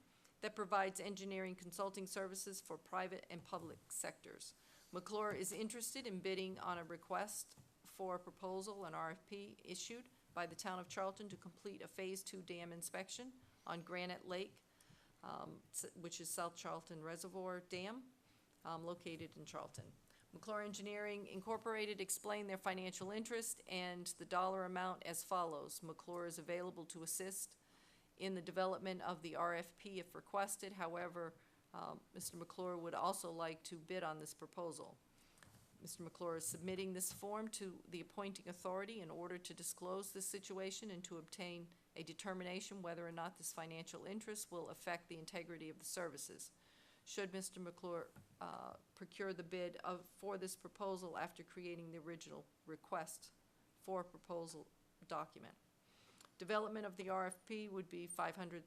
that provides engineering consulting services for private and public sectors. McClure is interested in bidding on a request for a proposal, an RFP, issued by the town of Charlton to complete a Phase 2 dam inspection on Granite Lake, which is South Charlton Reservoir Dam, located in Charlton. McClure Engineering Incorporated explained their financial interest and the dollar amount as follows. McClure is available to assist in the development of the RFP if requested. However, Mr. McClure would also like to bid on this proposal. Mr. McClure is submitting this form to the appointing authority in order to disclose this situation and to obtain a determination whether or not this financial interest will affect the integrity of the services. should Mr. McClure procure the bid for this proposal after creating the original request for proposal document. Development of the RFP would be 500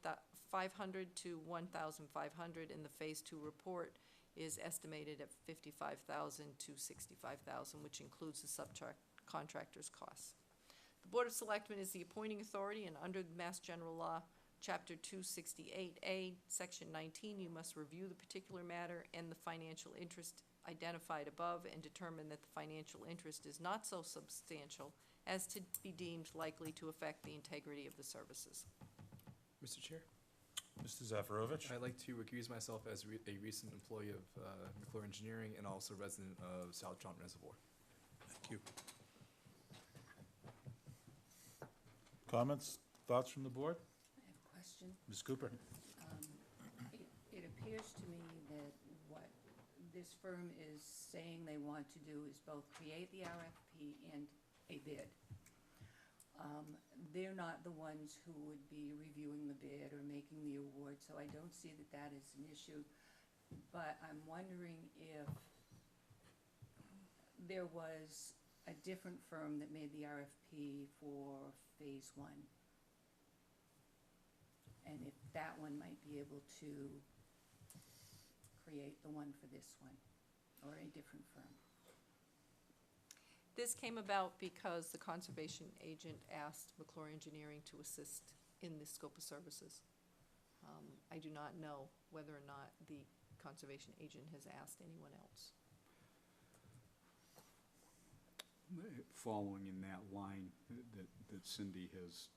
to 1,500, and the Phase 2 report is estimated at 55,000 to 65,000, which includes the subcontractor's costs. The Board of Selectmen is the appointing authority, and under Mass General Law, Chapter 268A, Section 19, you must review the particular matter and the financial interest identified above and determine that the financial interest is not so substantial as to be deemed likely to affect the integrity of the services. Mr. Chair, Mr. Zafirovich? I'd like to recuse myself as a recent employee of McClure Engineering and also resident of South John Reservoir. Thank you. Comments, thoughts from the board? I have a question. Ms. Cooper? It appears to me that what this firm is saying they want to do is both create the RFP and a bid. They're not the ones who would be reviewing the bid or making the award, so I don't see that that is an issue. But I'm wondering if there was a different firm that made the RFP for Phase 1. And if that one might be able to create the one for this one, or a different firm. This came about because the conservation agent asked McClure Engineering to assist in the scope of services. I do not know whether or not the conservation agent has asked anyone else. Following in that line that Cindy has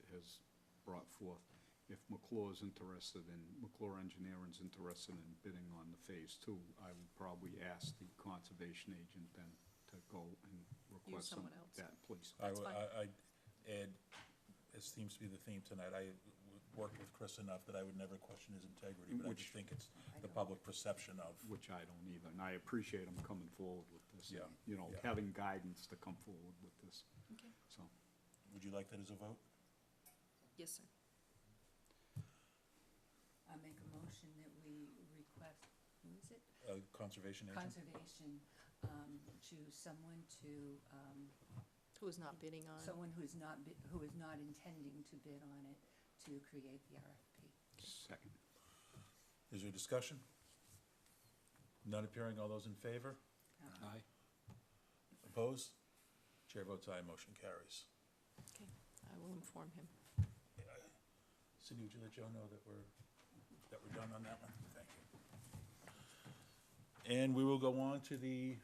brought forth, if McClure's interested in, McClure Engineering's interested in bidding on the Phase 2, I would probably ask the conservation agent then to go and request someone else. that, please. I, That's fine. Ed, this seems to be the theme tonight. I worked with Chris enough that I would never question his integrity, but I just think it's the public perception of. Which I don't either, and I appreciate him coming forward with this. Yeah, and, you know, yeah. having guidance to come forward with this, Okay. so. Would you like that as a vote? Yes, sir. I make a motion that we request, who is it? Conservation agent? Conservation, choose someone to, Who is not bidding on? someone who is not intending to bid on it to create the RFP. Second. Is there discussion? None appearing, all those in favor? Aye. Opposed? Chair votes aye, motion carries. Okay, I will inform him. Cindy, would you let Joe know that we're done on that one? Thank you. And we will go on to the,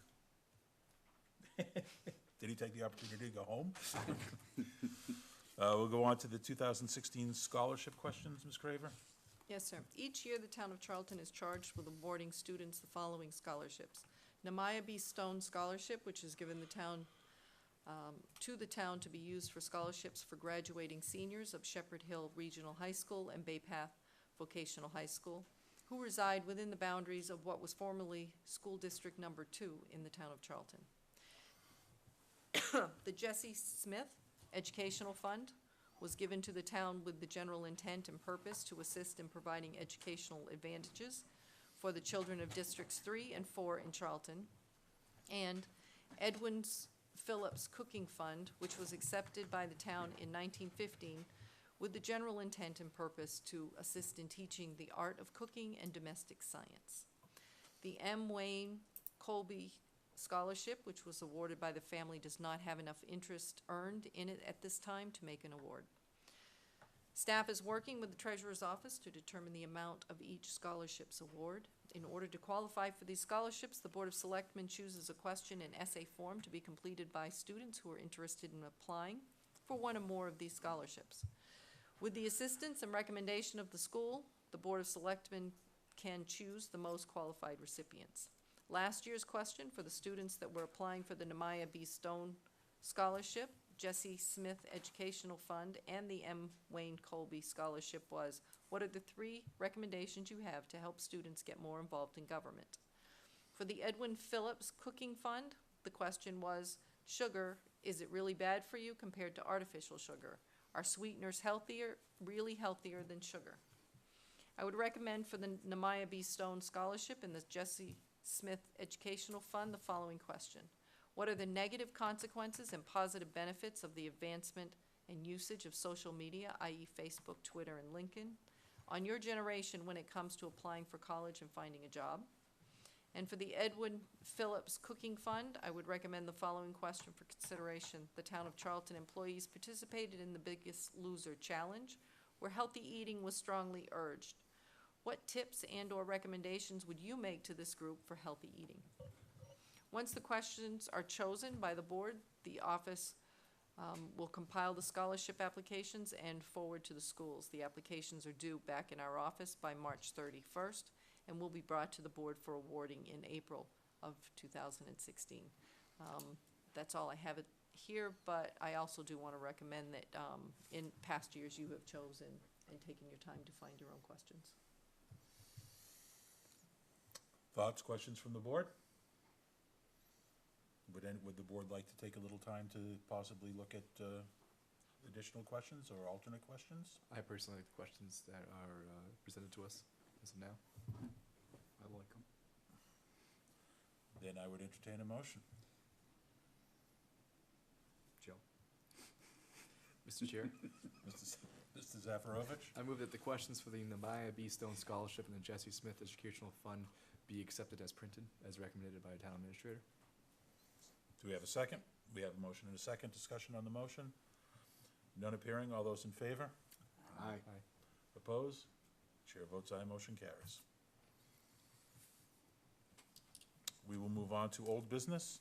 did he take the opportunity to go home? We'll go on to the 2016 scholarship questions, Ms. Craver. Yes, sir. Each year, the town of Charlton is charged with awarding students the following scholarships. Nehemiah B. Stone Scholarship, which is given the town, to the town to be used for scholarships for graduating seniors of Shepherd Hill Regional High School and Bay Path Vocational High School, who reside within the boundaries of what was formerly School District Number 2 in the town of Charlton. The Jesse Smith Educational Fund was given to the town with the general intent and purpose to assist in providing educational advantages for the children of Districts 3 and 4 in Charlton. And Edwin Phillips Cooking Fund, which was accepted by the town in 1915 with the general intent and purpose to assist in teaching the art of cooking and domestic science. The M. Wayne Colby Scholarship, which was awarded by the family, does not have enough interest earned in it at this time to make an award. Staff is working with the Treasurer's Office to determine the amount of each scholarship's award. In order to qualify for these scholarships, the Board of Selectmen chooses a question and essay form to be completed by students who are interested in applying for one or more of these scholarships. With the assistance and recommendation of the school, the Board of Selectmen can choose the most qualified recipients. Last year's question for the students that were applying for the Nehemiah B. Stone Scholarship, Jesse Smith Educational Fund, and the M. Wayne Colby Scholarship was, what are the 3 recommendations you have to help students get more involved in government? For the Edwin Phillips Cooking Fund, the question was, sugar, is it really bad for you compared to artificial sugar? Are sweeteners healthier, really healthier than sugar? I would recommend for the Nehemiah B. Stone Scholarship and the Jesse Smith Educational Fund the following question. What are the negative consequences and positive benefits of the advancement and usage of social media, i.e. Facebook, Twitter, and LinkedIn, on your generation when it comes to applying for college and finding a job? And for the Edwin Phillips Cooking Fund, I would recommend the following question for consideration. The Town of Charlton employees participated in the Biggest Loser Challenge, where healthy eating was strongly urged. What tips and/or recommendations would you make to this group for healthy eating? Once the questions are chosen by the board, the office will compile the scholarship applications and forward to the schools. The applications are due back in our office by March 31st and will be brought to the board for awarding in April of 2016. That's all I have here, but I also do want to recommend that in past years you have chosen and taken your time to find your own questions. Thoughts, questions from the board? Would the board like to take a little time to possibly look at additional questions or alternate questions? I personally like the questions that are presented to us as of now. I like them. Then I would entertain a motion. Joe? Mr. Chair? Mr. Zafirovich? I move that the questions for the Nehemiah B. Stone Scholarship and the Jesse Smith Educational Fund be accepted as printed, as recommended by the town administrator. Do we have a second? We have a motion and a second. Discussion on the motion? None appearing. All those in favor? Aye. Opposed? Chair votes aye. Motion carries. We will move on to old business.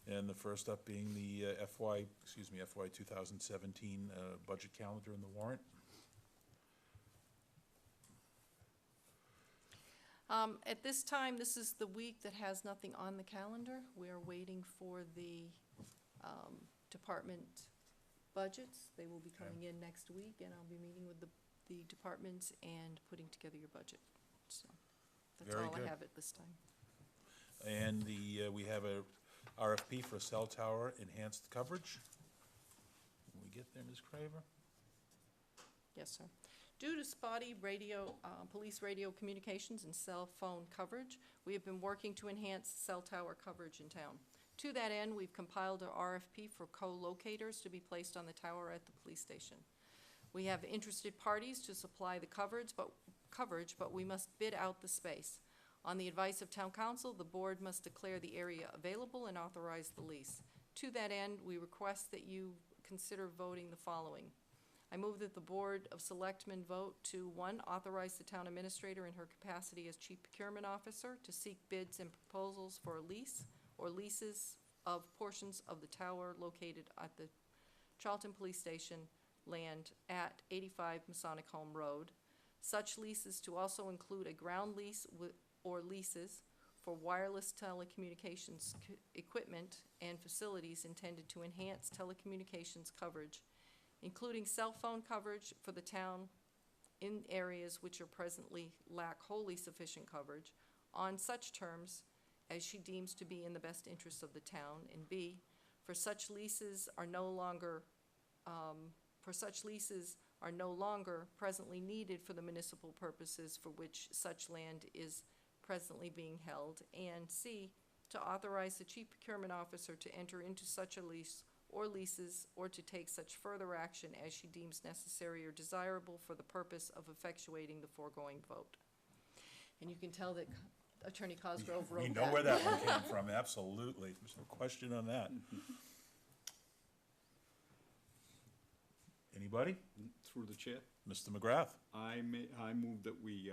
And the first up being the FY 2017 budget calendar and the warrant. At this time, this is the week that has nothing on the calendar. We are waiting for the department budgets. They will be coming in next week, and I'll be meeting with the departments and putting together your budget. So that's Very all good. I have at this time. And we have a RFP for cell tower enhanced coverage. Can we get there, Ms. Craver? Yes, sir. Due to spotty radio, police radio communications and cell phone coverage, we have been working to enhance cell tower coverage in town. To that end, we've compiled an RFP for co-locators to be placed on the tower at the police station. We have interested parties to supply the coverage, but we must bid out the space. On the advice of town council, the board must declare the area available and authorize the lease. To that end, we request that you consider voting the following. I move that the Board of Selectmen vote to, 1, authorize the town administrator in her capacity as chief procurement officer to seek bids and proposals for a lease or leases of portions of the tower located at the Charlton Police Station land at 85 Masonic Home Road. Such leases to also include a ground lease or leases for wireless telecommunications equipment and facilities intended to enhance telecommunications coverage, including cell phone coverage for the town in areas which are presently lack wholly sufficient coverage, on such terms as she deems to be in the best interests of the town, and B, for such leases are no longer presently needed for the municipal purposes for which such land is presently being held, and C, to authorize the chief procurement officer to enter into such a lease or leases, or to take such further action as she deems necessary or desirable for the purpose of effectuating the foregoing vote. And you can tell that Attorney Cosgrove wrote that. We know where that one came from, absolutely. There's no question on that. Anybody? Through the chair. Mr. McGrath? I move that we,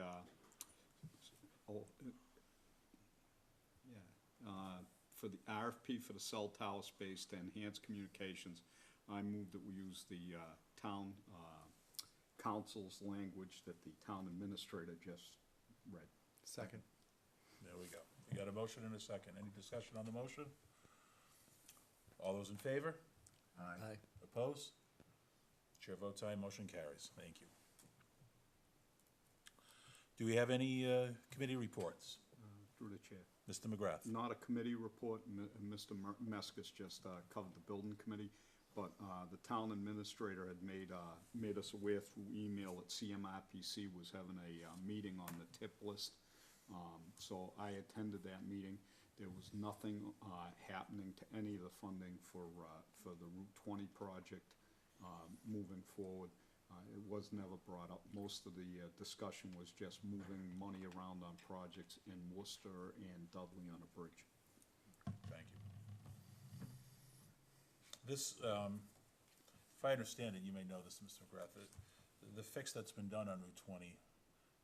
for the RFP for the cell tower space to enhance communications, I move that we use the town council's language that the town administrator just read. Second. There we go. We got a motion and a second. Any discussion on the motion? All those in favor? Aye. Opposed? Chair votes aye. Motion carries. Thank you. Do we have any committee reports? Through the chair. Mr. McGrath? Not a committee report, Mr. Meskis just covered the building committee, but the town administrator had made us aware through email that CMRPC was having a meeting on the tip list. So I attended that meeting. There was nothing happening to any of the funding for the Route 20 project moving forward. It was never brought up. Most of the discussion was just moving money around on projects in Worcester and Dudley on a bridge. Thank you. This, if I understand it, you may know this, Mr. McGrath, the fix that's been done on Route 20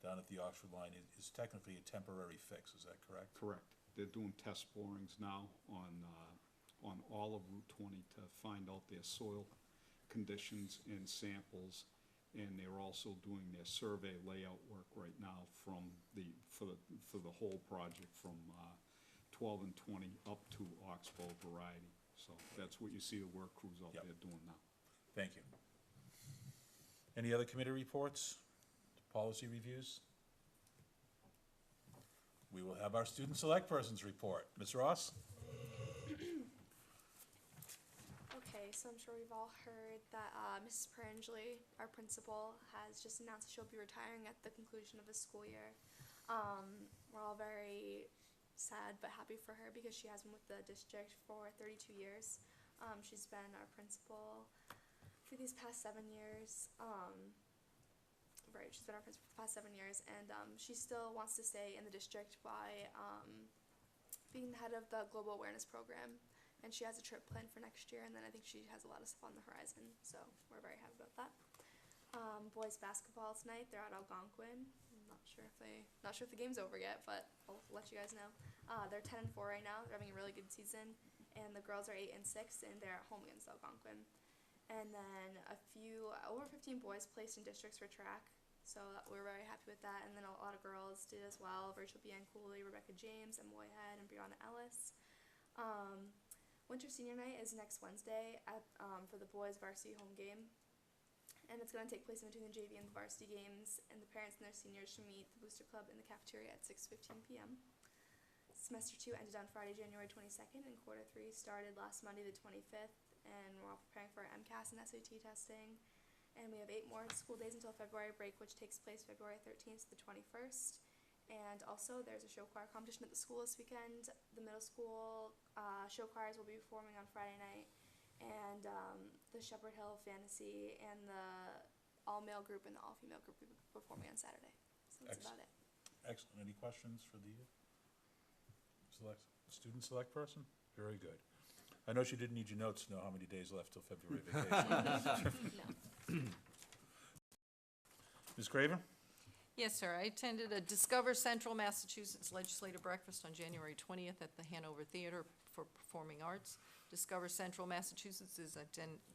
down at the Oxford line is technically a temporary fix, is that correct? Correct. They're doing test borings now on all of Route 20 to find out their soil conditions and samples, and they're also doing their survey layout work right now for the whole project from 12 and 20 up to Oxbow Variety. So that's what you see the work crews out there doing now. Thank you. Any other committee reports? Policy reviews? We will have our student select persons report. Ms. Ross? Okay, so I'm sure we've all heard that Mrs. Perangeli, our principal, has just announced she'll be retiring at the conclusion of the school year. We're all very sad but happy for her because she has been with the district for 32 years. She's been our principal for these past 7 years. She's been our principal for the past 7 years, and she still wants to stay in the district by being the head of the Global Awareness Program. And she has a trip planned for next year, and then I think she has a lot of stuff on the horizon, so we're very happy about that. Boys basketball tonight, they're at Algonquin. I'm not sure if the game's over yet, but I'll let you guys know. They're 10-4 right now. They're having a really good season, and the girls are 8-6, and they're at home against Algonquin. And then over 15 boys placed in districts for track, so we're very happy with that. And then a lot of girls did as well. Rachel Bianculli, Rebecca James, Emily Head, and Brianna Ellis. Winter Senior Night is next Wednesday for the boys varsity home game, and it's going to take place in between the JV and the varsity games, and the parents and their seniors should meet the Booster Club in the cafeteria at 6:15 p.m. Semester 2 ended on Friday, January 22nd, and quarter 3 started last Monday the 25th, and we're all preparing for our MCAS and SAT testing, and we have 8 more school days until February break, which takes place February 13th to the 21st. And also, there's a show choir competition at the school this weekend. The middle school show choirs will be performing on Friday night, and the Shepherd Hill Fantasy and the all-male group and the all-female group will be performing on Saturday. So that's about it. Excellent. Any questions for the student select person? Very good. I know she didn't need your notes to know how many days left till February vacation. No. Ms. Craven? Yes, sir. I attended a Discover Central Massachusetts legislative breakfast on January 20th at the Hanover Theater for Performing Arts. Discover Central Massachusetts is a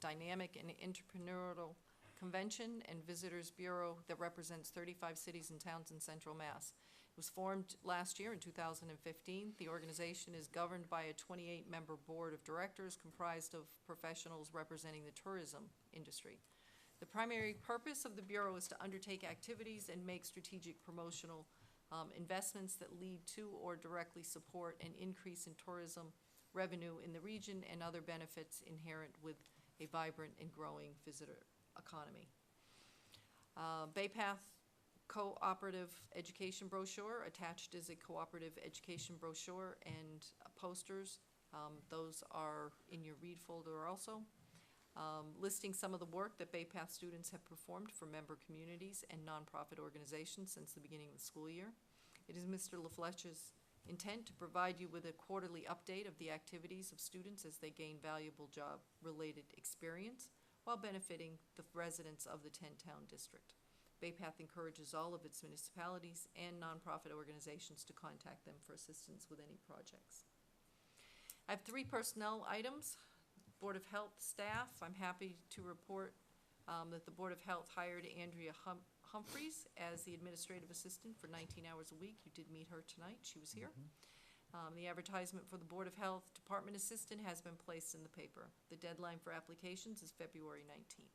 dynamic and entrepreneurial convention and visitors bureau that represents 35 cities and towns in central Mass. It was formed last year in 2015. The organization is governed by a 28-member board of directors comprised of professionals representing the tourism industry. The primary purpose of the Bureau is to undertake activities and make strategic promotional investments that lead to or directly support an increase in tourism revenue in the region and other benefits inherent with a vibrant and growing visitor economy. Bay Path Cooperative Education Brochure. Attached is a cooperative education brochure and posters. Those are in your read folder also. Listing some of the work that Bay Path students have performed for member communities and nonprofit organizations since the beginning of the school year. It is Mr. LaFletcher's intent to provide you with a quarterly update of the activities of students as they gain valuable job-related experience while benefiting the residents of the 10-town district. Bay Path encourages all of its municipalities and nonprofit organizations to contact them for assistance with any projects. I have 3 personnel items. Board of Health staff, I'm happy to report that the Board of Health hired Andrea Humphreys as the administrative assistant for 19 hours a week. You did meet her tonight. She was here. The advertisement for the Board of Health department assistant has been placed in the paper. The deadline for applications is February 19th.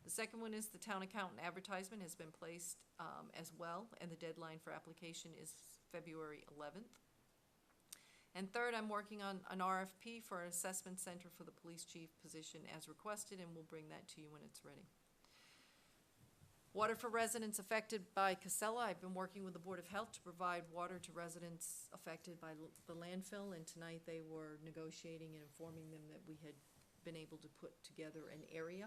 The second one is the town accountant advertisement has been placed as well, and the deadline for application is February 11th. And third, I'm working on an RFP for an assessment center for the police chief position as requested, and we'll bring that to you when it's ready. Water for residents affected by Casella. I've been working with the Board of Health to provide water to residents affected by the landfill, and tonight they were negotiating and informing them that we had been able to put together an area.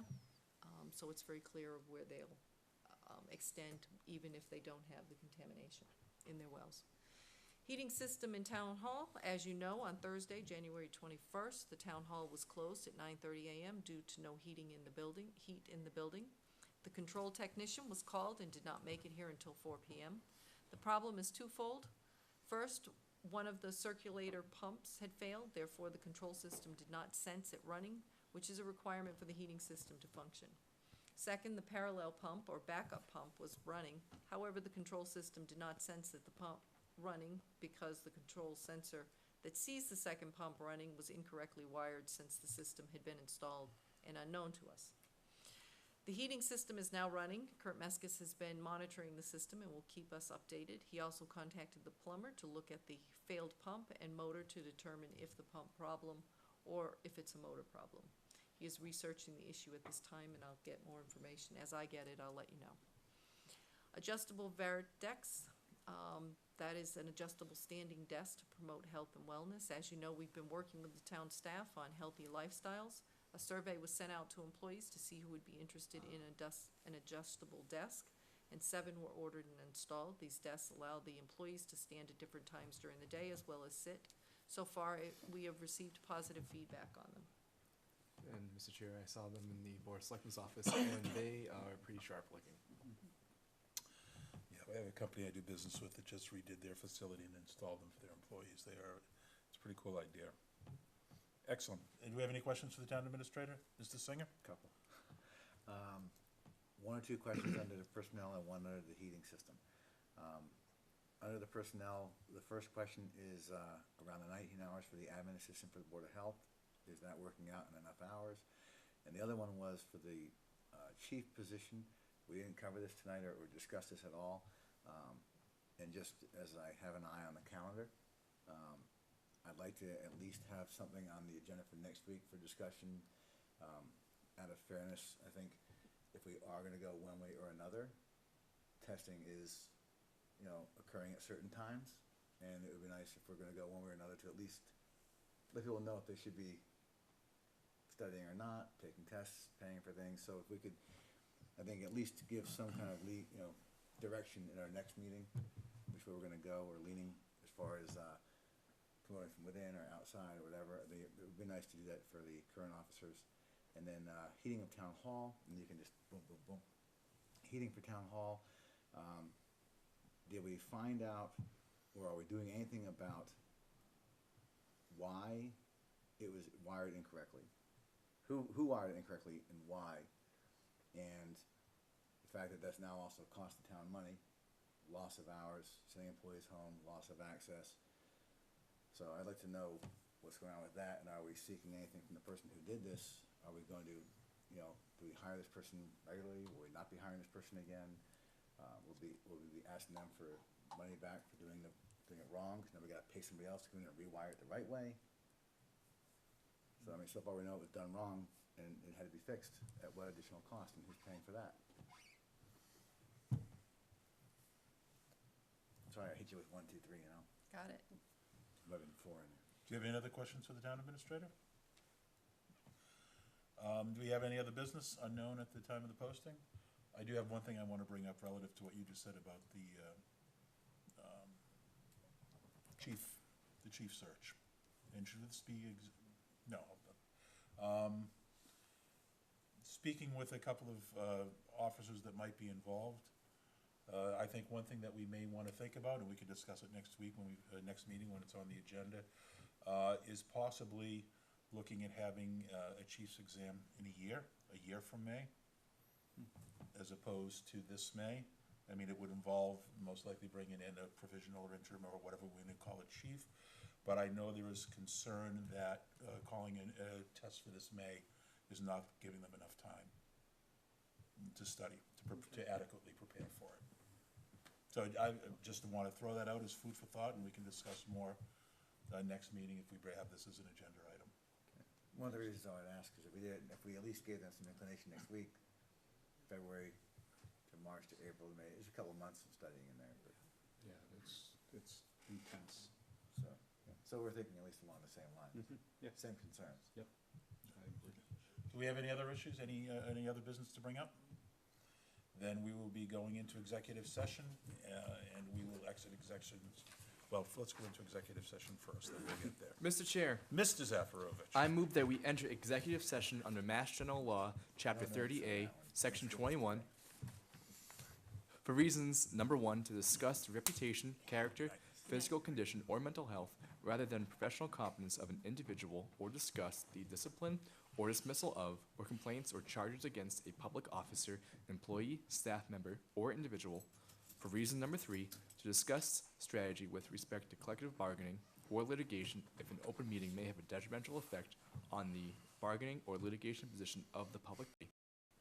So it's very clear of where they'll extend, even if they don't have the contamination in their wells. Heating system in Town Hall. As you know, on Thursday, January 21st, the Town Hall was closed at 9:30 a.m. due to no heat in the building. The control technician was called and did not make it here until 4 p.m. The problem is twofold. First, one of the circulator pumps had failed, therefore the control system did not sense it running, which is a requirement for the heating system to function. Second, the parallel pump or backup pump was running. However, the control system did not sense that the pump running because the control sensor that sees the second pump running was incorrectly wired since the system had been installed and unknown to us. The heating system is now running. Kurt Meskis has been monitoring the system and will keep us updated. He also contacted the plumber to look at the failed pump and motor to determine if the pump problem or if it's a motor problem. He is researching the issue at this time, and I'll get more information. As I get it, I'll let you know. Adjustable Veridex. That is an adjustable standing desk to promote health and wellness. As you know, we've been working with the town staff on healthy lifestyles. A survey was sent out to employees to see who would be interested in an adjustable desk, and 7 were ordered and installed. These desks allow the employees to stand at different times during the day as well as sit. So far, we have received positive feedback on them. And Mr. Chair, I saw them in the Board of Selectmen's office, and they are pretty sharp looking. Yeah, I have a company I do business with that just redid their facility and installed them for their employees. It's a pretty cool idea. Excellent. Do we have any questions for the town administrator? Mr. Singer? Couple. One or two questions under the personnel and one under the heating system. Under the personnel, the first question is around the 19 hours for the admin assistant for the Board of Health. Is that working out in enough hours? And the other one was for the chief position. We didn't cover this tonight or discuss this at all. And just as I have an eye on the calendar, I'd like to at least have something on the agenda for next week for discussion. Out of fairness, I think if we are gonna go one way or another, testing is, occurring at certain times. And it would be nice if we're gonna go one way or another to at least let people know if they should be studying or not, taking tests, paying for things. So if we could, I think, at least give some kind of direction in our next meeting, which way we're gonna go, or leaning as far as promoting from within or outside or whatever. I think it would be nice to do that for the current officers. And then heating of town hall, and you can just boom, boom, boom. Heating for town hall. Did we find out, or are we doing anything about why it was wired incorrectly? Who wired it incorrectly and why? And the fact that that's now also cost the town money, loss of hours, sending employees home, loss of access. So I'd like to know what's going on with that, and are we seeking anything from the person who did this? Are we going to, do we hire this person regularly? Will we not be hiring this person again? Will we be asking them for money back for doing it wrong? Because now we gotta pay somebody else to come in and rewire it the right way. So I mean, so far we know it was done wrong and it had to be fixed. At what additional cost, and who's paying for that? Sorry, I hit you with 1, 2, 3. Got it. Might have been 4 in there. Do you have any other questions for the town administrator? Do we have any other business unknown at the time of the posting? I do have one thing I want to bring up relative to what you just said about the chief search. And should this be, no. Speaking with a couple of officers that might be involved, I think one thing that we may want to think about, and we can discuss it next week when next meeting when it's on the agenda, is possibly looking at having a chief's exam in a year from May, as opposed to this May. I mean, it would involve most likely bringing in a provisional or interim or whatever we're going to call it chief. But I know there is concern that calling in a test for this May is not giving them enough time to study, to adequately prepare for it. So I just want to throw that out as food for thought, and we can discuss more next meeting if we have this as an agenda item. One of the reasons I would ask is if we at least gave them some inclination next week, February to March to April to May, there's a couple of months of studying in there, but, Yeah, it's intense. so we're thinking at least along the same lines. Yeah, Same concerns. I agree. Do we have any other issues, any other business to bring up? Then we will be going into executive session, and we will exit well, let's go into executive session first, then we'll get there. Mr. Chair, Mr. Zafirovich. I move that we enter executive session under Mass General Law, Chapter 30A, Section 21, for reasons, number one, to discuss the reputation, character, physical condition, or mental health, rather than professional competence of an individual, or discuss the discipline or dismissal of, or complaints or charges against a public officer, employee, staff member, or individual. For reason number three, to discuss strategy with respect to collective bargaining or litigation if an open meeting may have a detrimental effect on the bargaining or litigation position of the public.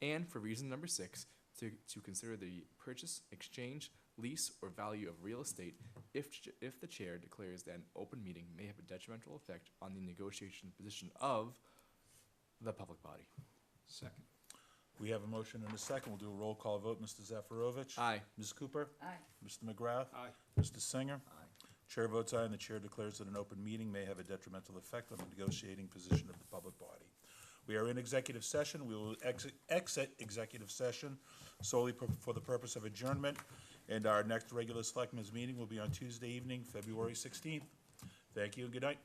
And for reason number six, to consider the purchase, exchange, lease, or value of real estate if the chair declares that an open meeting may have a detrimental effect on the negotiation position of the public body. Second. We have a motion and a second. We'll do a roll call vote. Mr. Zafirovich? Aye. Ms. Cooper? Aye. Mr. McGrath? Aye. Mr. Singer? Aye. Chair votes aye, and the chair declares that an open meeting may have a detrimental effect on the negotiating position of the public body. We are in executive session. We will exit executive session solely for the purpose of adjournment, and our next regular selectmen's meeting will be on Tuesday evening, February 16th. Thank you and good night.